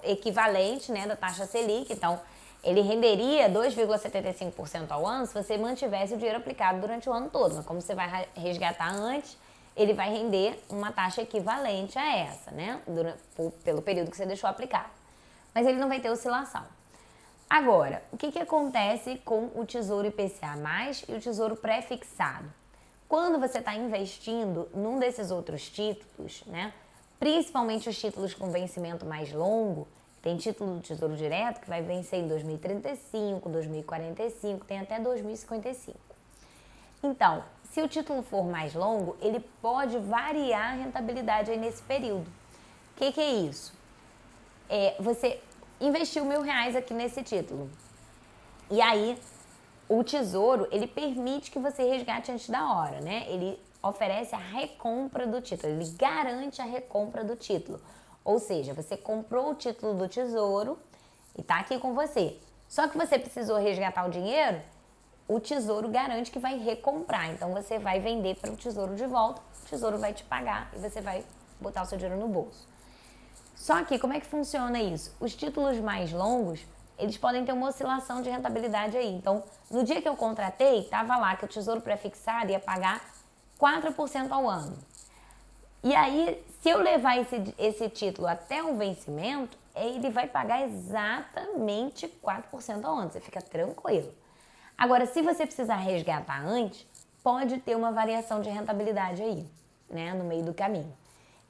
Equivalente, né, da taxa Selic. Então, ele renderia 2,75% ao ano se você mantivesse o dinheiro aplicado durante o ano todo. Mas como você vai resgatar antes, ele vai render uma taxa equivalente a essa, né? Pelo período que você deixou aplicado. Mas ele não vai ter oscilação. Agora, o que acontece com o Tesouro IPCA+, e o Tesouro Pré-fixado? Quando você está investindo num desses outros títulos, né? Principalmente os títulos com vencimento mais longo, tem título do Tesouro Direto que vai vencer em 2035, 2045, tem até 2055. Então, se o título for mais longo, ele pode variar a rentabilidade aí nesse período. O que é isso? Você investiu R$1.000 aqui nesse título. E aí, o Tesouro, ele permite que você resgate antes da hora, né? Ele oferece a recompra do título, ele garante a recompra do título. Ou seja, você comprou o título do Tesouro e tá aqui com você. Só que você precisou resgatar o dinheiro, o Tesouro garante que vai recomprar. Então, você vai vender para o Tesouro de volta, o Tesouro vai te pagar e você vai botar o seu dinheiro no bolso. Só que, como é que funciona isso? Os títulos mais longos, eles podem ter uma oscilação de rentabilidade aí. Então, no dia que eu contratei, estava lá que o Tesouro Pré-fixado ia pagar 4% ao ano. E aí, se eu levar esse título até o vencimento, ele vai pagar exatamente 4% ao ano. Você fica tranquilo. Agora, se você precisar resgatar antes, pode ter uma variação de rentabilidade aí, né, no meio do caminho.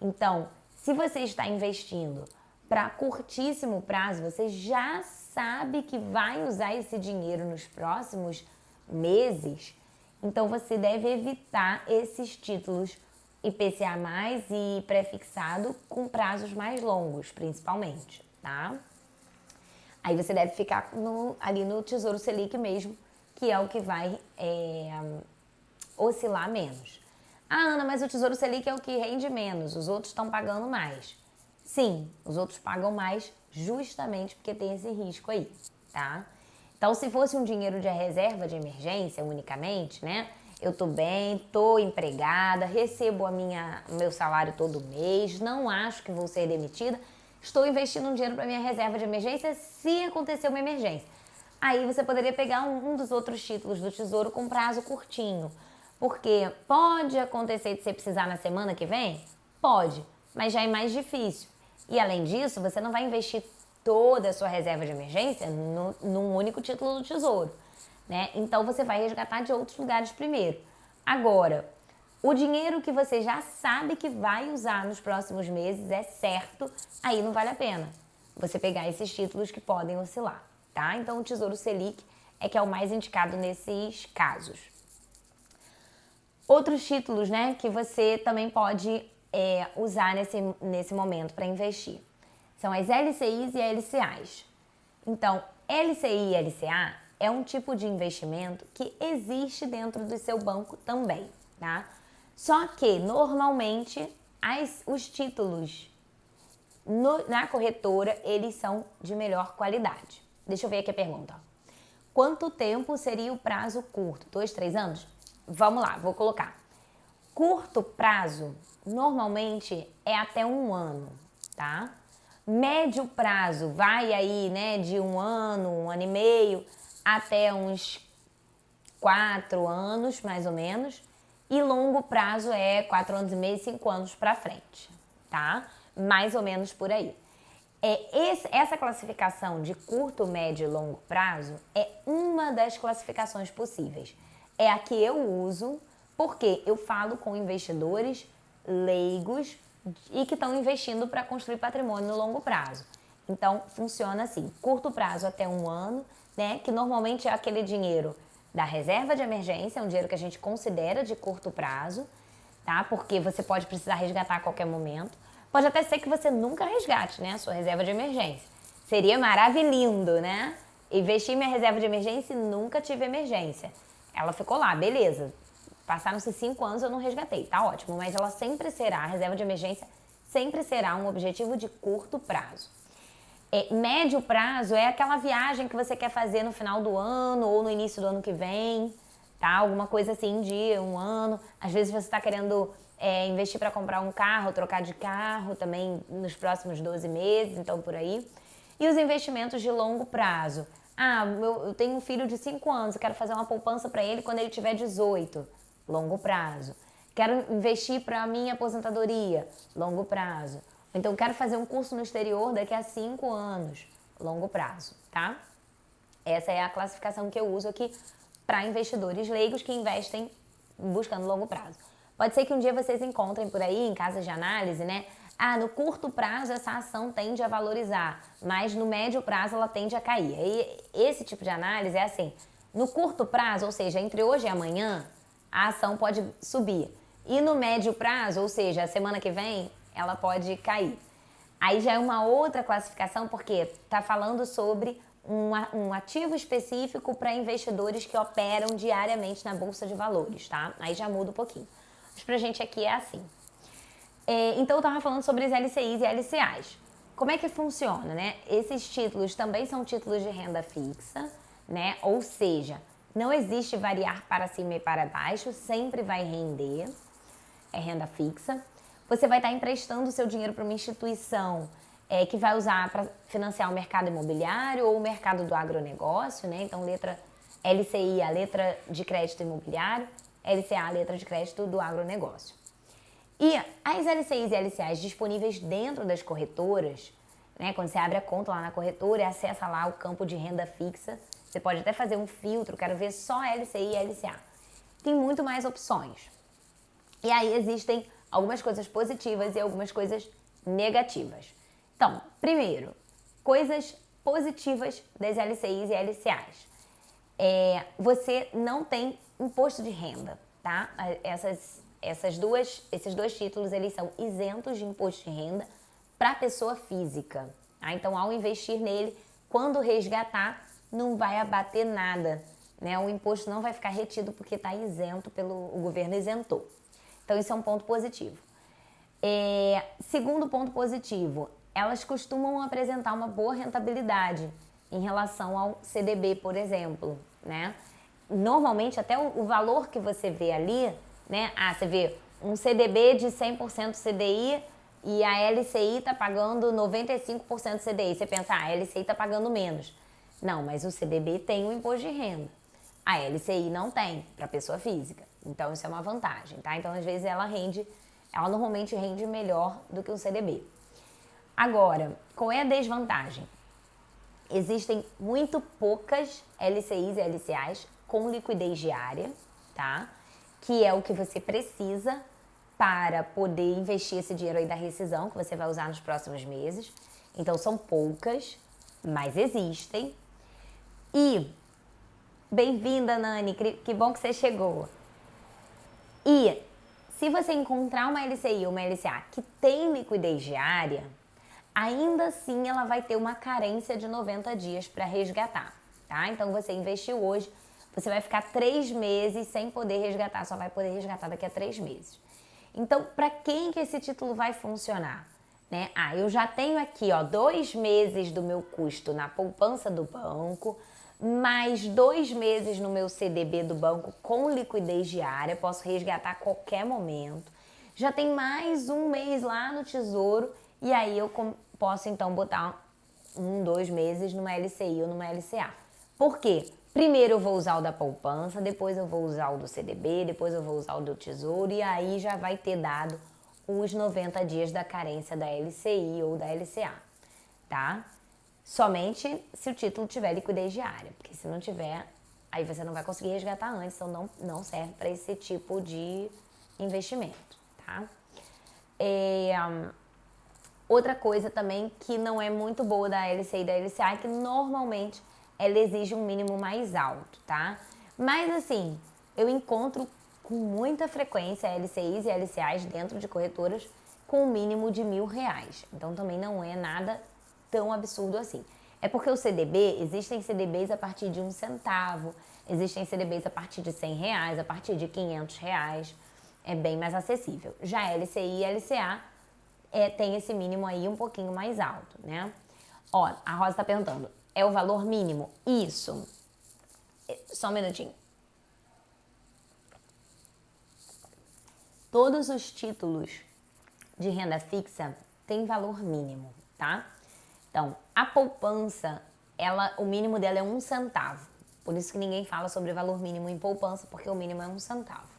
Então, se você está investindo para curtíssimo prazo, você já sabe que vai usar esse dinheiro nos próximos meses, então você deve evitar esses títulos IPCA+, e pré-fixado com prazos mais longos, principalmente, tá? Aí você deve ficar ali no Tesouro Selic mesmo, que é o que vai oscilar menos. Ah, Ana, mas o Tesouro Selic é o que rende menos, os outros estão pagando mais. Sim, os outros pagam mais justamente porque tem esse risco aí, tá? Então, se fosse um dinheiro de reserva de emergência unicamente, né? Eu tô bem, tô empregada, recebo o meu salário todo mês, não acho que vou ser demitida, estou investindo um dinheiro para minha reserva de emergência se acontecer uma emergência. Aí você poderia pegar um dos outros títulos do Tesouro com prazo curtinho. Porque pode acontecer de você precisar na semana que vem? Pode, mas já é mais difícil. E além disso, você não vai investir toda a sua reserva de emergência num único título do Tesouro, né? Então você vai resgatar de outros lugares primeiro. Agora, o dinheiro que você já sabe que vai usar nos próximos meses é certo, aí não vale a pena você pegar esses títulos que podem oscilar, tá? Então o Tesouro Selic é que é o mais indicado nesses casos. Outros títulos, né, que você também pode usar nesse momento para investir são as LCIs e LCAs. Então, LCI e LCA é um tipo de investimento que existe dentro do seu banco também, tá? Só que, normalmente, os títulos na corretora, eles são de melhor qualidade. Deixa eu ver aqui a pergunta. Quanto tempo seria o prazo curto? 2, 3 anos? Vamos lá, vou colocar. Curto prazo, normalmente, é até 1 ano, tá? Médio prazo, vai aí, né, de 1 ano, 1 ano e meio, até uns 4 anos, mais ou menos. E longo prazo é 4 anos e meio, 5 anos para frente, tá? Mais ou menos por aí. Essa classificação de curto, médio e longo prazo é uma das classificações possíveis. É a que eu uso porque eu falo com investidores leigos e que estão investindo para construir patrimônio no longo prazo. Então, funciona assim, curto prazo até 1 ano, né? Que normalmente é aquele dinheiro da reserva de emergência, é um dinheiro que a gente considera de curto prazo, tá? Porque você pode precisar resgatar a qualquer momento. Pode até ser que você nunca resgate, né? A sua reserva de emergência. Seria maravilhoso, né? Investi minha reserva de emergência e nunca tive emergência. Ela ficou lá, beleza. Passaram-se 5 anos, eu não resgatei, tá ótimo. Mas ela sempre será, a reserva de emergência sempre será um objetivo de curto prazo. Médio prazo é aquela viagem que você quer fazer no final do ano ou no início do ano que vem, tá? Alguma coisa assim de 1 ano. Às vezes você está querendo investir para comprar um carro, trocar de carro também nos próximos 12 meses, então por aí. E os investimentos de longo prazo. Eu tenho um filho de 5 anos, eu quero fazer uma poupança para ele quando ele tiver 18. Longo prazo. Quero investir para a minha aposentadoria. Longo prazo. Então, quero fazer um curso no exterior daqui a 5 anos. Longo prazo, tá? Essa é a classificação que eu uso aqui para investidores leigos que investem buscando longo prazo. Pode ser que um dia vocês encontrem por aí, em casas de análise, né? No curto prazo essa ação tende a valorizar, mas no médio prazo ela tende a cair. E esse tipo de análise é assim, no curto prazo, ou seja, entre hoje e amanhã, a ação pode subir. E no médio prazo, ou seja, a semana que vem, ela pode cair. Aí já é uma outra classificação, porque está falando sobre um ativo específico para investidores que operam diariamente na Bolsa de Valores, tá? Aí já muda um pouquinho. Mas pra gente aqui é assim. Então eu estava falando sobre os LCIs e LCAs. Como é que funciona, né? Esses títulos também são títulos de renda fixa, né? Ou seja, não existe variar para cima e para baixo, sempre vai render, é renda fixa. Você vai estar emprestando o seu dinheiro para uma instituição que vai usar para financiar o mercado imobiliário ou o mercado do agronegócio, né? Então, letra LCI, a letra de crédito imobiliário, LCA, a letra de crédito do agronegócio. E as LCIs e LCAs disponíveis dentro das corretoras, né? Quando você abre a conta lá na corretora e acessa lá o campo de renda fixa, você pode até fazer um filtro, quero ver só LCI e LCA. Tem muito mais opções. E aí existem algumas coisas positivas e algumas coisas negativas. Então, primeiro, coisas positivas das LCIs e LCAs. Você não tem imposto de renda, tá? Esses dois títulos, eles são isentos de imposto de renda para pessoa física. Tá? Então, ao investir nele, quando resgatar, não vai abater nada, né? O imposto não vai ficar retido porque está isento o governo isentou. Então, isso é um ponto positivo. Segundo ponto positivo, elas costumam apresentar uma boa rentabilidade em relação ao CDB, por exemplo, né? Normalmente, até o valor que você vê ali, né? Você vê um CDB de 100% CDI e a LCI está pagando 95% CDI. Você pensa, a LCI está pagando menos. Não, mas o CDB tem um imposto de renda. A LCI não tem, para pessoa física. Então, isso é uma vantagem, tá? Então, às vezes, ela normalmente rende melhor do que o CDB. Agora, qual é a desvantagem? Existem muito poucas LCIs e LCAs com liquidez diária, tá? Que é o que você precisa para poder investir esse dinheiro aí da rescisão que você vai usar nos próximos meses. Então, são poucas, mas existem. E, bem-vinda, Nani, que bom que você chegou. E, se você encontrar uma LCI ou uma LCA que tem liquidez diária, ainda assim ela vai ter uma carência de 90 dias para resgatar, tá? Então, você investiu hoje, você vai ficar 3 meses sem poder resgatar, só vai poder resgatar daqui a 3 meses. Então, para quem que esse título vai funcionar? Né? Eu já tenho aqui 2 meses do meu custo na poupança do banco, mais 2 meses no meu CDB do banco com liquidez diária, posso resgatar a qualquer momento. Já tem mais 1 mês lá no Tesouro e aí eu posso então botar 2 meses numa LCI ou numa LCA. Por quê? Primeiro eu vou usar o da poupança, depois eu vou usar o do CDB, depois eu vou usar o do Tesouro e aí já vai ter dado os 90 dias da carência da LCI ou da LCA, tá? Somente se o título tiver liquidez diária, porque se não tiver, aí você não vai conseguir resgatar antes, então não serve para esse tipo de investimento, tá? Outra coisa também que não é muito boa da LCI e da LCA é que normalmente ela exige um mínimo mais alto, tá? Mas assim, eu encontro com muita frequência LCIs e LCAs dentro de corretoras com um mínimo de R$ 1.000. Então também não é nada tão absurdo assim. É porque o CDB, existem CDBs a partir de 1 centavo, existem CDBs a partir de R$ 100, a partir de R$ 500, é bem mais acessível. Já LCI e LCA tem esse mínimo aí um pouquinho mais alto, né? Ó, a Rosa tá perguntando, é o valor mínimo? Isso. Só um minutinho. Todos os títulos de renda fixa têm valor mínimo, tá? Então, a poupança, o mínimo dela é 1 centavo. Por isso que ninguém fala sobre valor mínimo em poupança, porque o mínimo é 1 centavo.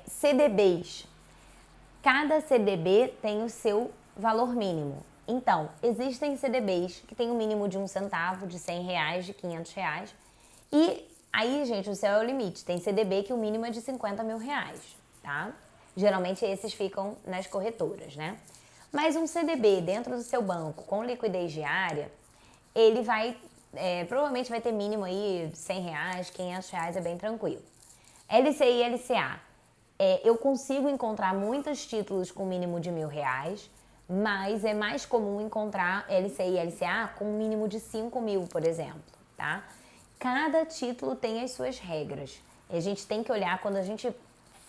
CDBs. Cada CDB tem o seu valor mínimo. Então, existem CDBs que tem um mínimo de 1 centavo, de R$ 100, de R$ 500. E aí, gente, o céu é o limite. Tem CDB que o mínimo é de R$ 50 mil, tá? Geralmente esses ficam nas corretoras, né? Mas um CDB dentro do seu banco com liquidez diária, ele vai, provavelmente vai ter mínimo aí de R$ 100, R$ 500, é bem tranquilo. LCI e LCA. Eu consigo encontrar muitos títulos com mínimo de R$ 1.000, mas é mais comum encontrar LCI e LCA com um mínimo de 5 mil, por exemplo, tá? Cada título tem as suas regras. E a gente tem que olhar quando a gente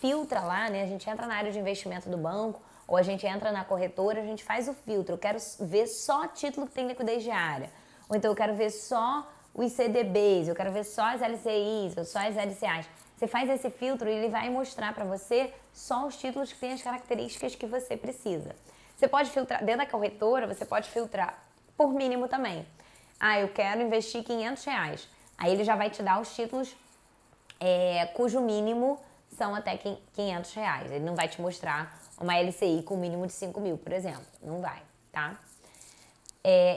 filtra lá, né? A gente entra na área de investimento do banco ou a gente entra na corretora, a gente faz o filtro. Eu quero ver só título que tem liquidez diária. Ou então eu quero ver só os CDBs, eu quero ver só as LCIs ou só as LCAs. Você faz esse filtro e ele vai mostrar para você só os títulos que têm as características que você precisa. Você pode filtrar, dentro da corretora, você pode filtrar por mínimo também. Ah, eu quero investir R$ 500. Aí ele já vai te dar os títulos cujo mínimo são até R$ 500. Ele não vai te mostrar uma LCI com mínimo de 5 mil, por exemplo. Não vai, tá?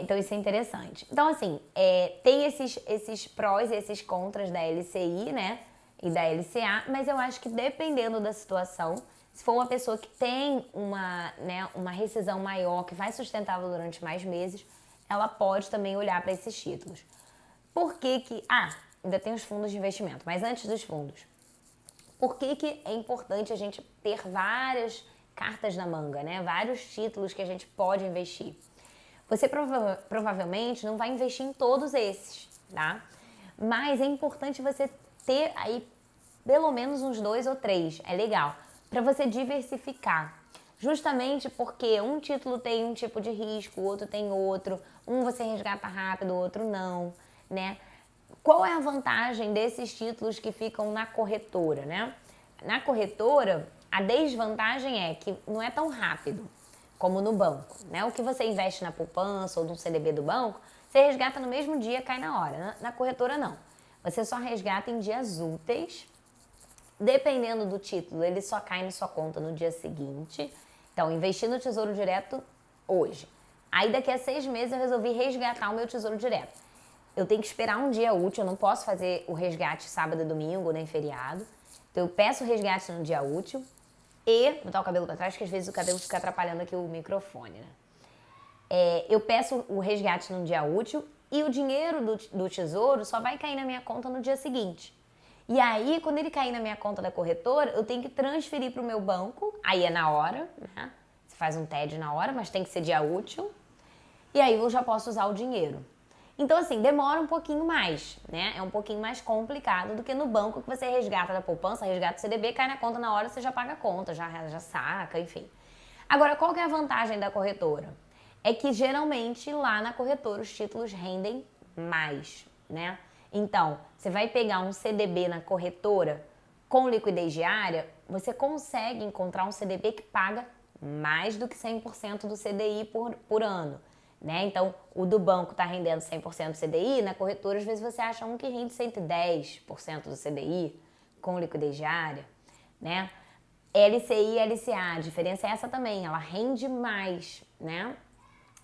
Então isso é interessante. Então assim, tem esses prós e esses contras da LCI, né? E da LCA, mas eu acho que dependendo da situação, se for uma pessoa que tem uma rescisão maior, que vai sustentá-la durante mais meses, ela pode também olhar para esses títulos. Por que que... ainda tem os fundos de investimento, mas antes dos fundos. Por que que é importante a gente ter várias cartas na manga, né? Vários títulos que a gente pode investir. Você provavelmente não vai investir em todos esses, tá? Mas é importante você ter aí pelo menos uns 2 ou 3, é legal, para você diversificar. Justamente porque um título tem um tipo de risco, o outro tem outro, um você resgata rápido, o outro não, né? Qual é a vantagem desses títulos que ficam na corretora, né? Na corretora, a desvantagem é que não é tão rápido como no banco, né? O que você investe na poupança ou no CDB do banco, você resgata no mesmo dia, cai na hora. Na corretora, não. Você só resgata em dias úteis. Dependendo do título, ele só cai na sua conta no dia seguinte. Então, investi no Tesouro Direto hoje. Aí, daqui a 6 meses, eu resolvi resgatar o meu Tesouro Direto. Eu tenho que esperar um dia útil, eu não posso fazer o resgate sábado e domingo, nem feriado. Então, eu peço o resgate no dia útil e... Vou botar o cabelo pra trás, porque às vezes o cabelo fica atrapalhando aqui o microfone, né? Eu peço o resgate no dia útil e o dinheiro do tesouro só vai cair na minha conta no dia seguinte. E aí, quando ele cair na minha conta da corretora, eu tenho que transferir para o meu banco, aí é na hora, né? Você faz um TED na hora, mas tem que ser dia útil. E aí eu já posso usar o dinheiro. Então, assim, demora um pouquinho mais, né? É um pouquinho mais complicado do que no banco que você resgata da poupança, resgata o CDB, cai na conta na hora, você já paga a conta, já saca, enfim. Agora, qual que é a vantagem da corretora? É que geralmente lá na corretora os títulos rendem mais, né? Então, você vai pegar um CDB na corretora com liquidez diária, você consegue encontrar um CDB que paga mais do que 100% do CDI por ano, né? Então, o do banco está rendendo 100% do CDI, na corretora às vezes você acha um que rende 110% do CDI com liquidez diária, né? LCI e LCA, a diferença é essa também, ela rende mais, né?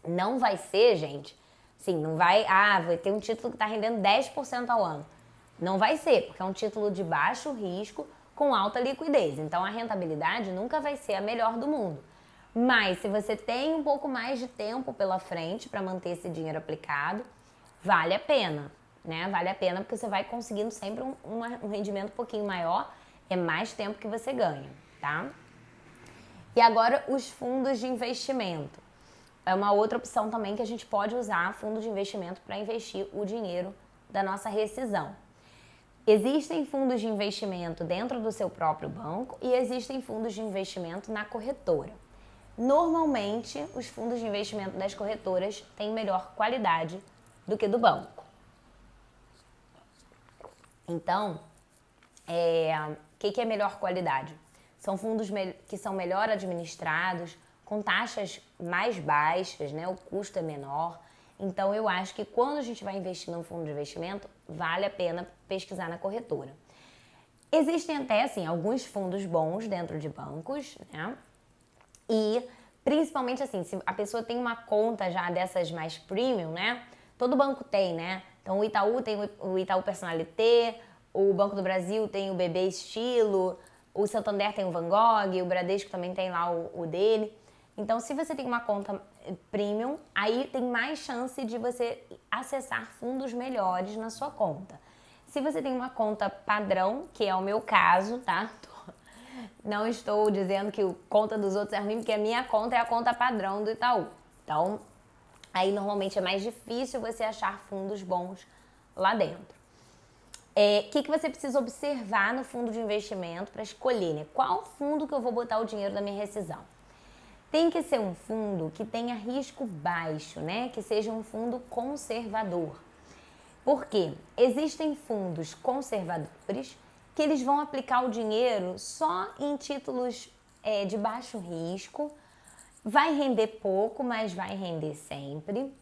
Não vai ser, gente, assim, não vai, vai ter um título que está rendendo 10% ao ano. Não vai ser, porque é um título de baixo risco com alta liquidez. Então, a rentabilidade nunca vai ser a melhor do mundo. Mas se você tem um pouco mais de tempo pela frente para manter esse dinheiro aplicado, vale a pena, né? Vale a pena porque você vai conseguindo sempre um rendimento um pouquinho maior, é mais tempo que você ganha, tá? E agora os fundos de investimento. É uma outra opção também que a gente pode usar fundo de investimento para investir o dinheiro da nossa rescisão. Existem fundos de investimento dentro do seu próprio banco e existem fundos de investimento na corretora. Normalmente, os fundos de investimento das corretoras têm melhor qualidade do que do banco. Então, o que é melhor qualidade? São fundos que são melhor administrados, com taxas mais baixas, né? O custo é menor. Então, eu acho que quando a gente vai investir num fundo de investimento, vale a pena pesquisar na corretora. Existem até, assim, alguns fundos bons dentro de bancos, né? E, principalmente, assim, se a pessoa tem uma conta já dessas mais premium, né? Todo banco tem, né? Então, o Itaú tem o Itaú Personalité, o Banco do Brasil tem o BB Estilo, o Santander tem o Van Gogh, o Bradesco também tem lá o dele. Então, se você tem uma conta premium, aí tem mais chance de você acessar fundos melhores na sua conta. Se você tem uma conta padrão, que é o meu caso, tá? Não estou dizendo que a conta dos outros é ruim, porque a minha conta é a conta padrão do Itaú. Então, aí normalmente é mais difícil você achar fundos bons lá dentro. O que você precisa observar no fundo de investimento para escolher, né? Qual fundo que eu vou botar o dinheiro da minha rescisão? Tem que ser um fundo que tenha risco baixo, né? Que seja um fundo conservador. Por quê? Existem fundos conservadores que eles vão aplicar o dinheiro só em títulos de baixo risco. Vai render pouco, mas vai render sempre.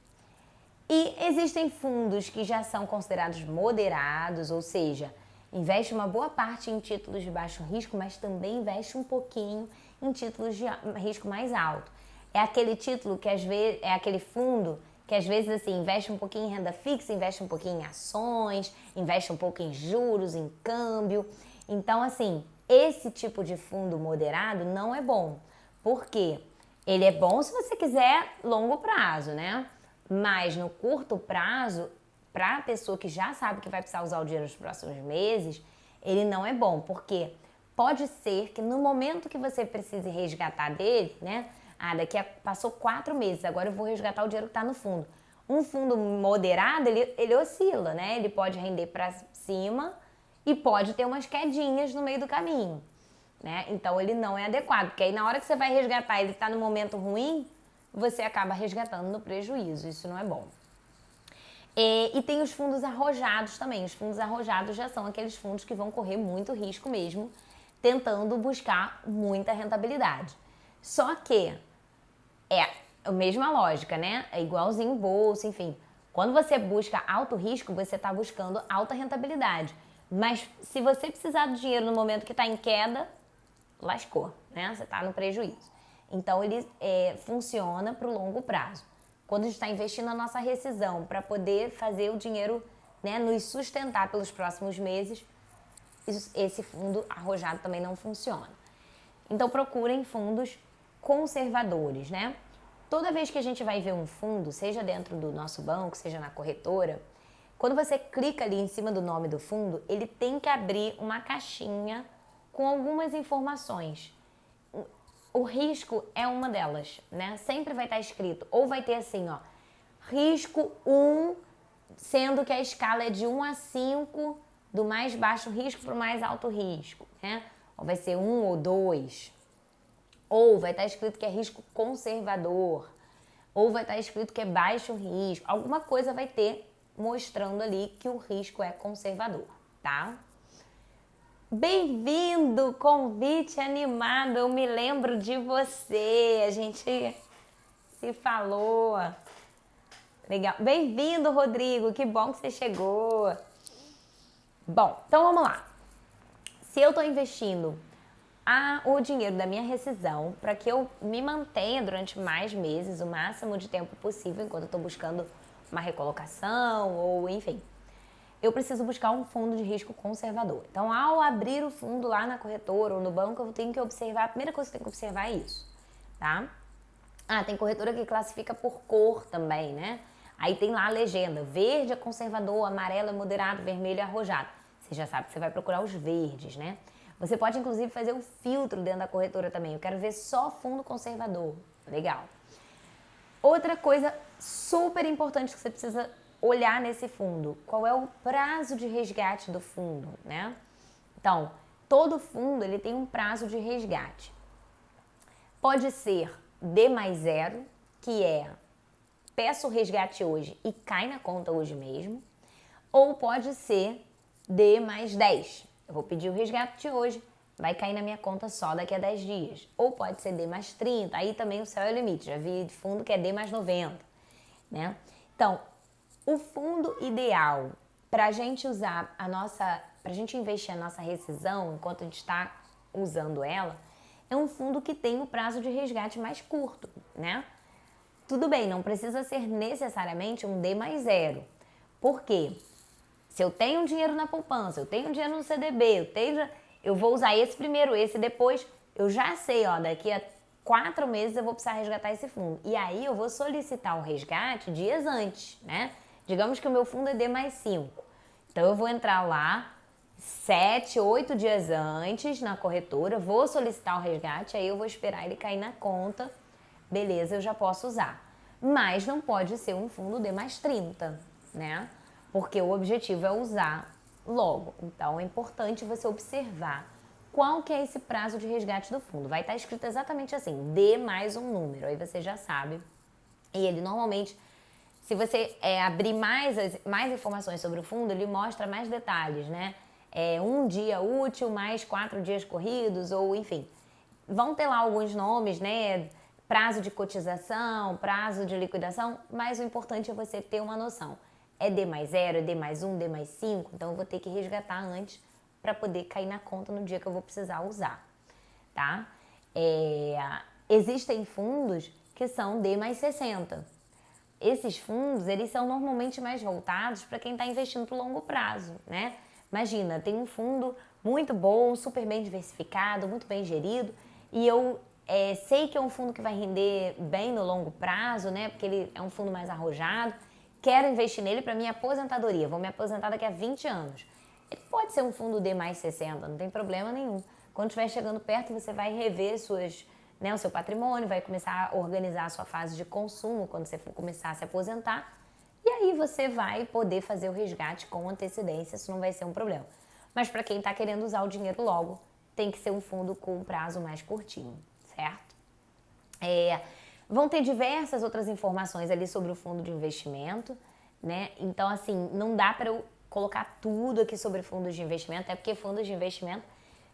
E existem fundos que já são considerados moderados, ou seja, investe uma boa parte em títulos de baixo risco, mas também investe um pouquinho em títulos de risco mais alto. É aquele título que às vezes é aquele fundo que às vezes assim investe um pouquinho em renda fixa, investe um pouquinho em ações, investe um pouco em juros, em câmbio. Então assim, esse tipo de fundo moderado não é bom. Por quê? Ele é bom se você quiser longo prazo, né? Mas no curto prazo, para a pessoa que já sabe que vai precisar usar o dinheiro nos próximos meses, ele não é bom, porque pode ser que no momento que você precise resgatar dele, né? Passou 4 meses, agora eu vou resgatar o dinheiro que está no fundo. Um fundo moderado, ele oscila, né? Ele pode render para cima e pode ter umas quedinhas no meio do caminho, né? Então ele não é adequado, porque aí na hora que você vai resgatar, ele está no momento ruim, você acaba resgatando no prejuízo, isso não é bom. E tem os fundos arrojados também. Os fundos arrojados já são aqueles fundos que vão correr muito risco mesmo, tentando buscar muita rentabilidade. Só que é a mesma lógica, né? É igualzinho bolsa, enfim. Quando você busca alto risco, você está buscando alta rentabilidade. Mas se você precisar do dinheiro no momento que está em queda, lascou, né? Você está no prejuízo. Então, ele funciona para o longo prazo. Quando a gente está investindo a nossa rescisão para poder fazer o dinheiro, né, nos sustentar pelos próximos meses, esse fundo arrojado também não funciona. Então, procurem fundos conservadores, né? Toda vez que a gente vai ver um fundo, seja dentro do nosso banco, seja na corretora, quando você clica ali em cima do nome do fundo, ele tem que abrir uma caixinha com algumas informações. O risco é uma delas, né? Sempre vai estar escrito, ou vai ter assim, ó, risco 1, sendo que a escala é de 1 a 5, do mais baixo risco para o mais alto risco, né? Ou vai ser 1 ou 2. Ou vai estar escrito que é risco conservador. Ou vai estar escrito que é baixo risco. Alguma coisa vai ter mostrando ali que o risco é conservador, tá? Bem-vindo, convite animado, eu me lembro de você, a gente se falou. Legal, bem-vindo, Rodrigo, que bom que você chegou. Bom, então vamos lá. Se eu estou investindo o dinheiro da minha rescisão para que eu me mantenha durante mais meses, o máximo de tempo possível, enquanto eu estou buscando uma recolocação ou enfim, eu preciso buscar um fundo de risco conservador. Então, ao abrir o fundo lá na corretora ou no banco, eu tenho que observar, a primeira coisa que eu tenho que observar é isso, tá? Ah, tem corretora que classifica por cor também, né? Aí tem lá a legenda, verde é conservador, amarelo é moderado, vermelho é arrojado. Você já sabe que você vai procurar os verdes, né? Você pode, inclusive, fazer um filtro dentro da corretora também. Eu quero ver só fundo conservador. Legal. Outra coisa super importante que você precisa olhar nesse fundo, qual é o prazo de resgate do fundo, né? Então, todo fundo ele tem um prazo de resgate. Pode ser D+0, que é peço o resgate hoje e cai na conta hoje mesmo, ou pode ser D+10. Eu vou pedir o resgate hoje, vai cair na minha conta só daqui a 10 dias. Ou pode ser D+30, aí também o céu é o limite. Já vi de fundo que é D+90, né? Então, o fundo ideal para a gente usar para a gente investir a nossa rescisão enquanto a gente está usando ela, é um fundo que tem o prazo de resgate mais curto, né? Tudo bem, não precisa ser necessariamente um D+0. Por quê? Se eu tenho dinheiro na poupança, eu tenho dinheiro no CDB, eu vou usar esse primeiro, esse depois, eu já sei, ó, daqui a 4 meses eu vou precisar resgatar esse fundo. E aí eu vou solicitar o resgate dias antes, né? Digamos que o meu fundo é D+5. Então eu vou entrar lá 7, 8 dias antes na corretora, vou solicitar o resgate, aí eu vou esperar ele cair na conta, beleza, eu já posso usar. Mas não pode ser um fundo D+30, né? Porque o objetivo é usar logo. Então é importante você observar qual que é esse prazo de resgate do fundo. Vai estar escrito exatamente assim, D mais um número, aí você já sabe. E ele normalmente, se você abrir mais informações sobre o fundo, ele mostra mais detalhes, né? Um dia útil mais 4 dias corridos, ou enfim. Vão ter lá alguns nomes, né? Prazo de cotização, prazo de liquidação, mas o importante é você ter uma noção. É D+0, é D+1, D+5, então eu vou ter que resgatar antes para poder cair na conta no dia que eu vou precisar usar, tá? Existem fundos que são D+60. Esses fundos, eles são normalmente mais voltados para quem está investindo para longo prazo, né? Imagina, tem um fundo muito bom, super bem diversificado, muito bem gerido, e eu sei que é um fundo que vai render bem no longo prazo, né? Porque ele é um fundo mais arrojado. Quero investir nele para minha aposentadoria, vou me aposentar daqui a 20 anos. Ele pode ser um fundo D+60, não tem problema nenhum. Quando estiver chegando perto, você vai rever o seu patrimônio, vai começar a organizar a sua fase de consumo quando você for começar a se aposentar. E aí você vai poder fazer o resgate com antecedência, isso não vai ser um problema. Mas para quem está querendo usar o dinheiro logo, tem que ser um fundo com um prazo mais curtinho, certo? Vão ter diversas outras informações ali sobre o fundo de investimento, né? Então, assim, não dá para eu colocar tudo aqui sobre fundos de investimento, até porque fundos de investimento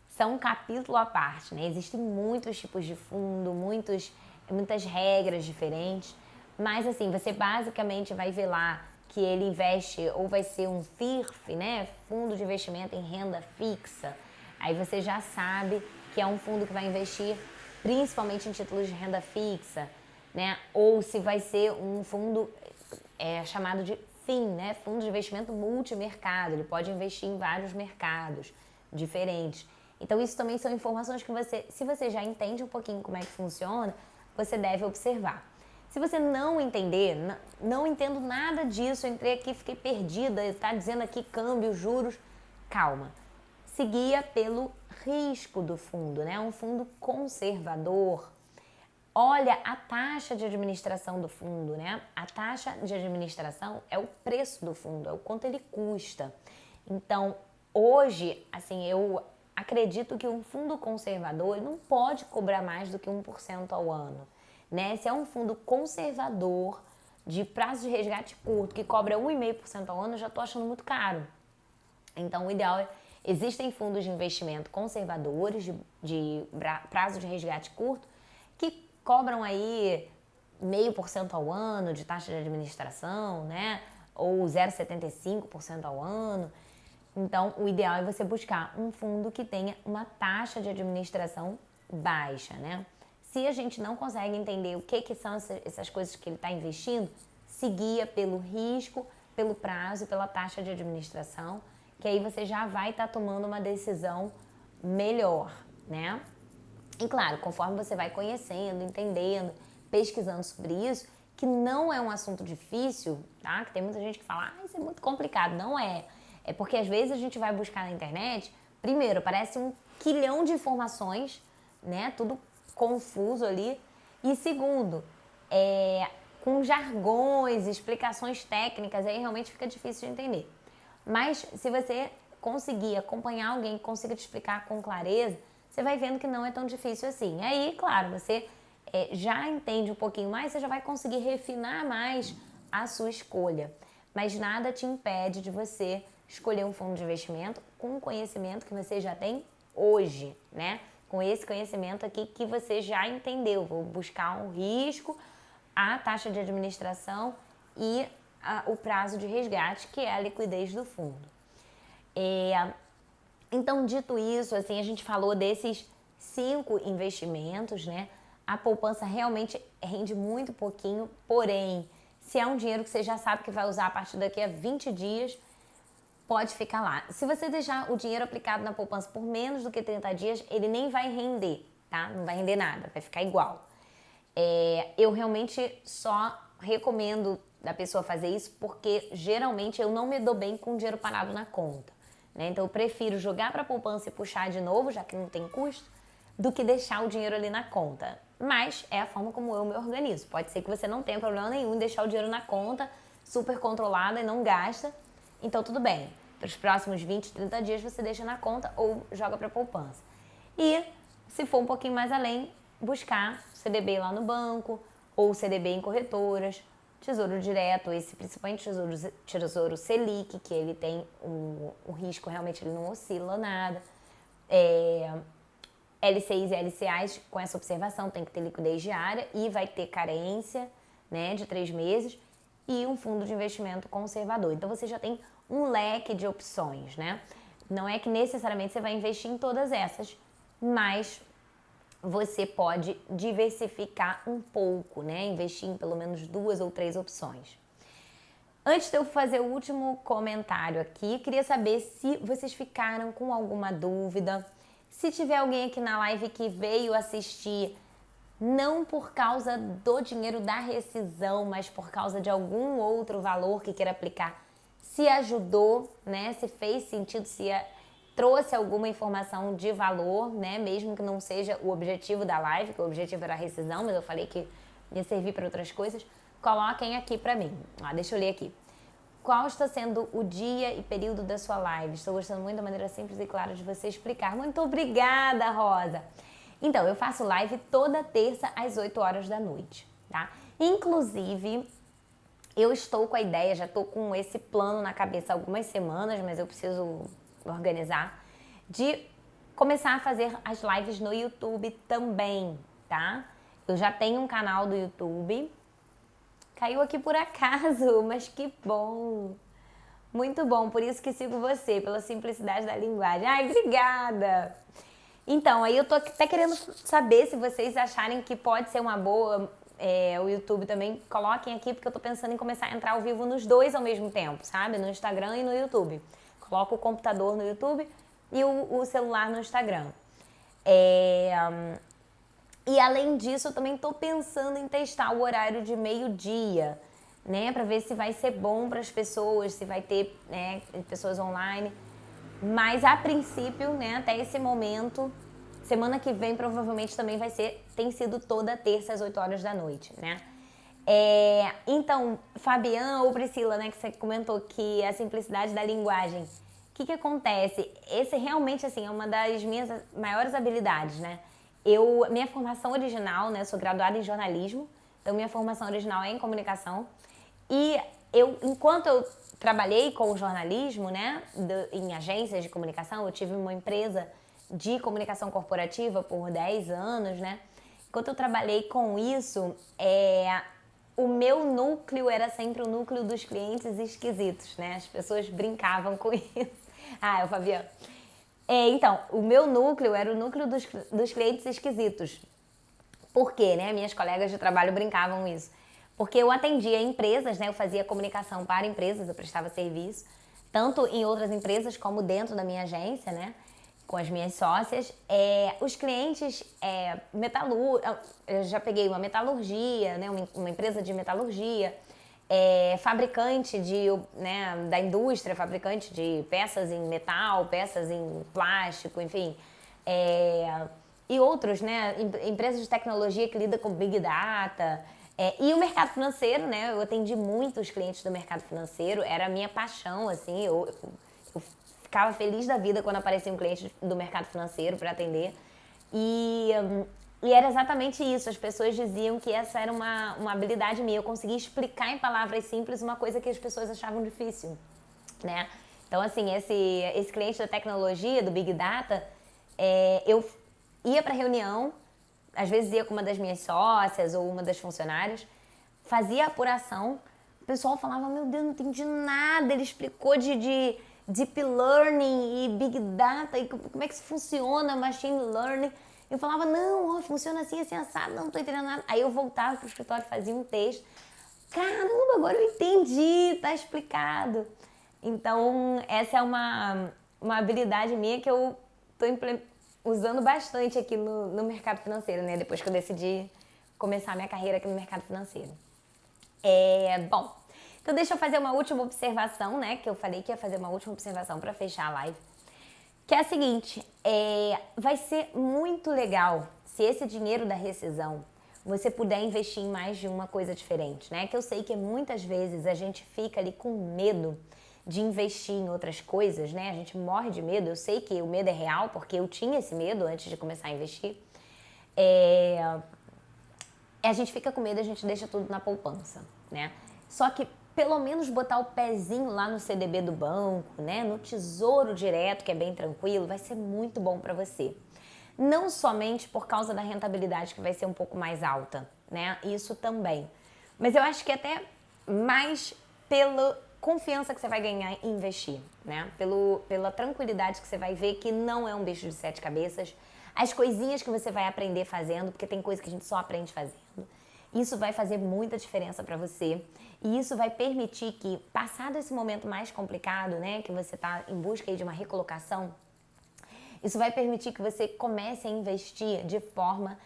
são um capítulo à parte, né? Existem muitos tipos de fundo, muitas regras diferentes, mas assim, você basicamente vai ver lá que ele investe, ou vai ser um FIRF, né? Fundo de investimento em renda fixa. Aí você já sabe que é um fundo que vai investir principalmente em títulos de renda fixa, né? Ou se vai ser um fundo chamado de FIM, né? Fundo de investimento multimercado. Ele pode investir em vários mercados diferentes. Então isso também são informações que se você já entende um pouquinho como é que funciona, você deve observar. Se você não entender, não entendo nada disso, eu entrei aqui, fiquei perdida, está dizendo aqui câmbio, juros, calma. Se guia pelo risco do fundo, né? Um fundo conservador. Olha a taxa de administração do fundo, né? A taxa de administração é o preço do fundo, é o quanto ele custa. Então, hoje, assim, eu acredito que um fundo conservador não pode cobrar mais do que 1% ao ano, né? Se é um fundo conservador, de prazo de resgate curto, que cobra 1,5% ao ano, eu já estou achando muito caro. Então, o ideal existem fundos de investimento conservadores, de prazo de resgate curto, que cobram aí 0,5% ao ano de taxa de administração, né? Ou 0,75% ao ano. Então, o ideal é você buscar um fundo que tenha uma taxa de administração baixa, né? Se a gente não consegue entender o que são essas coisas que ele está investindo, se guia pelo risco, pelo prazo e pela taxa de administração, que aí você já vai estar tomando uma decisão melhor, né? E claro, conforme você vai conhecendo, entendendo, pesquisando sobre isso, que não é um assunto difícil, tá? Que tem muita gente que fala, isso é muito complicado. Não é. É porque às vezes a gente vai buscar na internet, primeiro, parece um quilhão de informações, né? Tudo confuso ali. E segundo, com jargões, explicações técnicas, aí realmente fica difícil de entender. Mas se você conseguir acompanhar alguém que consiga te explicar com clareza, você vai vendo que não é tão difícil assim. Aí, claro, você já entende um pouquinho mais, você já vai conseguir refinar mais a sua escolha. Mas nada te impede de você escolher um fundo de investimento com o conhecimento que você já tem hoje, né? Com esse conhecimento aqui que você já entendeu. Vou buscar um risco, a taxa de administração e o prazo de resgate, que é a liquidez do fundo. Então, dito isso, assim, a gente falou desses 5 investimentos, né? A poupança realmente rende muito pouquinho, porém, se é um dinheiro que você já sabe que vai usar a partir daqui a 20 dias, pode ficar lá. Se você deixar o dinheiro aplicado na poupança por menos do que 30 dias, ele nem vai render, tá? Não vai render nada, vai ficar igual. Eu realmente só recomendo da pessoa fazer isso porque geralmente eu não me dou bem com dinheiro parado na conta, né? Então eu prefiro jogar para a poupança e puxar de novo, já que não tem custo, do que deixar o dinheiro ali na conta. Mas é a forma como eu me organizo. Pode ser que você não tenha problema nenhum em deixar o dinheiro na conta, super controlada e não gasta. Então tudo bem. Para os próximos 20, 30 dias você deixa na conta ou joga para a poupança. E se for um pouquinho mais além, buscar CDB lá no banco ou CDB em corretoras, Tesouro Direto, esse principalmente Tesouro Selic, que ele tem o risco, realmente ele não oscila nada. LCIs e LCAs, com essa observação, tem que ter liquidez diária e vai ter carência, né, de 3 meses e um fundo de investimento conservador. Então você já tem um leque de opções, né? Não é que necessariamente você vai investir em todas essas, mas você pode diversificar um pouco, né? Investir em pelo menos 2 ou 3 opções. Antes de eu fazer o último comentário aqui, queria saber se vocês ficaram com alguma dúvida. Se tiver alguém aqui na live que veio assistir não por causa do dinheiro da rescisão, mas por causa de algum outro valor que queira aplicar, se ajudou, né? Se fez sentido, se trouxe alguma informação de valor, né? Mesmo que não seja o objetivo da live, que o objetivo era a rescisão, mas eu falei que ia servir para outras coisas, coloquem aqui para mim. Deixa eu ler aqui. Qual está sendo o dia e período da sua live? Estou gostando muito da maneira simples e clara de você explicar. Muito obrigada, Rosa! Então, eu faço live toda terça às 8 horas da noite, tá? Inclusive, eu estou com a ideia, já estou com esse plano na cabeça há algumas semanas, mas eu preciso organizar, de começar a fazer as lives no YouTube também, tá? Eu já tenho um canal do YouTube. Caiu aqui por acaso, mas que bom! Muito bom, por isso que sigo você, pela simplicidade da linguagem. Ai, obrigada! Então, aí eu tô até querendo saber se vocês acharem que pode ser uma boa o YouTube também. Coloquem aqui, porque eu tô pensando em começar a entrar ao vivo nos 2 ao mesmo tempo, sabe? No Instagram e no YouTube. Coloco o computador no YouTube e o celular no Instagram. E além disso, eu também tô pensando em testar o horário de meio-dia, né? Pra ver se vai ser bom para as pessoas, se vai ter, né, pessoas online. Mas a princípio, né, até esse momento, semana que vem provavelmente também tem sido toda terça às 8 horas da noite, né? Então, Fabiana ou Priscila, né, que você comentou que a simplicidade da linguagem, o que acontece? Esse realmente, assim, é uma das minhas maiores habilidades, né? Minha formação original, né, sou graduada em jornalismo, então minha formação original é em comunicação. E enquanto eu trabalhei com o jornalismo, né, em agências de comunicação, eu tive uma empresa de comunicação corporativa por 10 anos, né? Enquanto eu trabalhei com isso, o meu núcleo era sempre o núcleo dos clientes esquisitos, né? As pessoas brincavam com isso. É o Fabiano. Então, o meu núcleo era o núcleo dos clientes esquisitos. Por quê, né? Minhas colegas de trabalho brincavam isso. Porque eu atendia empresas, né? Eu fazia comunicação para empresas, eu prestava serviço, tanto em outras empresas como dentro da minha agência, né? com as minhas sócias, os clientes eu já peguei uma metalurgia, né, uma empresa de metalurgia, fabricante da indústria, fabricante de peças em metal, peças em plástico, enfim, e outros, né, empresas de tecnologia que lidam com Big Data, e o mercado financeiro, né, eu atendi muitos clientes do mercado financeiro, era a minha paixão, assim, eu ficava feliz da vida quando aparecia um cliente do mercado financeiro para atender. E era exatamente isso. As pessoas diziam que essa era uma habilidade minha. Eu conseguia explicar em palavras simples uma coisa que as pessoas achavam difícil, né? Então, assim, esse cliente da tecnologia, do Big Data, eu ia para reunião, às vezes ia com uma das minhas sócias ou uma das funcionárias, fazia a apuração, o pessoal falava, meu Deus, não entendi nada, ele explicou de Deep Learning e Big Data, e como é que isso funciona, Machine Learning. Eu falava, não, funciona assim, assim, assado, não tô entendendo nada. Aí eu voltava pro escritório, fazia um texto. Caramba, agora eu entendi, tá explicado. Então, essa é uma habilidade minha que eu tô usando bastante aqui no mercado financeiro, né? Depois que eu decidi começar a minha carreira aqui no mercado financeiro. Bom, então deixa eu fazer uma última observação, né? Que eu falei que ia fazer uma última observação para fechar a live. Que é a seguinte, vai ser muito legal se esse dinheiro da rescisão você puder investir em mais de uma coisa diferente, né? Que eu sei que muitas vezes a gente fica ali com medo de investir em outras coisas, né? A gente morre de medo, eu sei que o medo é real, porque eu tinha esse medo antes de começar a investir. A gente fica com medo, a gente deixa tudo na poupança, né? Só que pelo menos botar o pezinho lá no CDB do banco, né? No Tesouro Direto, que é bem tranquilo, vai ser muito bom para você. Não somente por causa da rentabilidade, que vai ser um pouco mais alta, né? Isso também. Mas eu acho que até mais pela confiança que você vai ganhar em investir, né? Pela tranquilidade que você vai ver que não é um bicho de sete cabeças. As coisinhas que você vai aprender fazendo, porque tem coisa que a gente só aprende fazendo. Isso vai fazer muita diferença para você. E isso vai permitir que, passado esse momento mais complicado, né? Que você está em busca aí de uma recolocação, isso vai permitir que você comece a investir de forma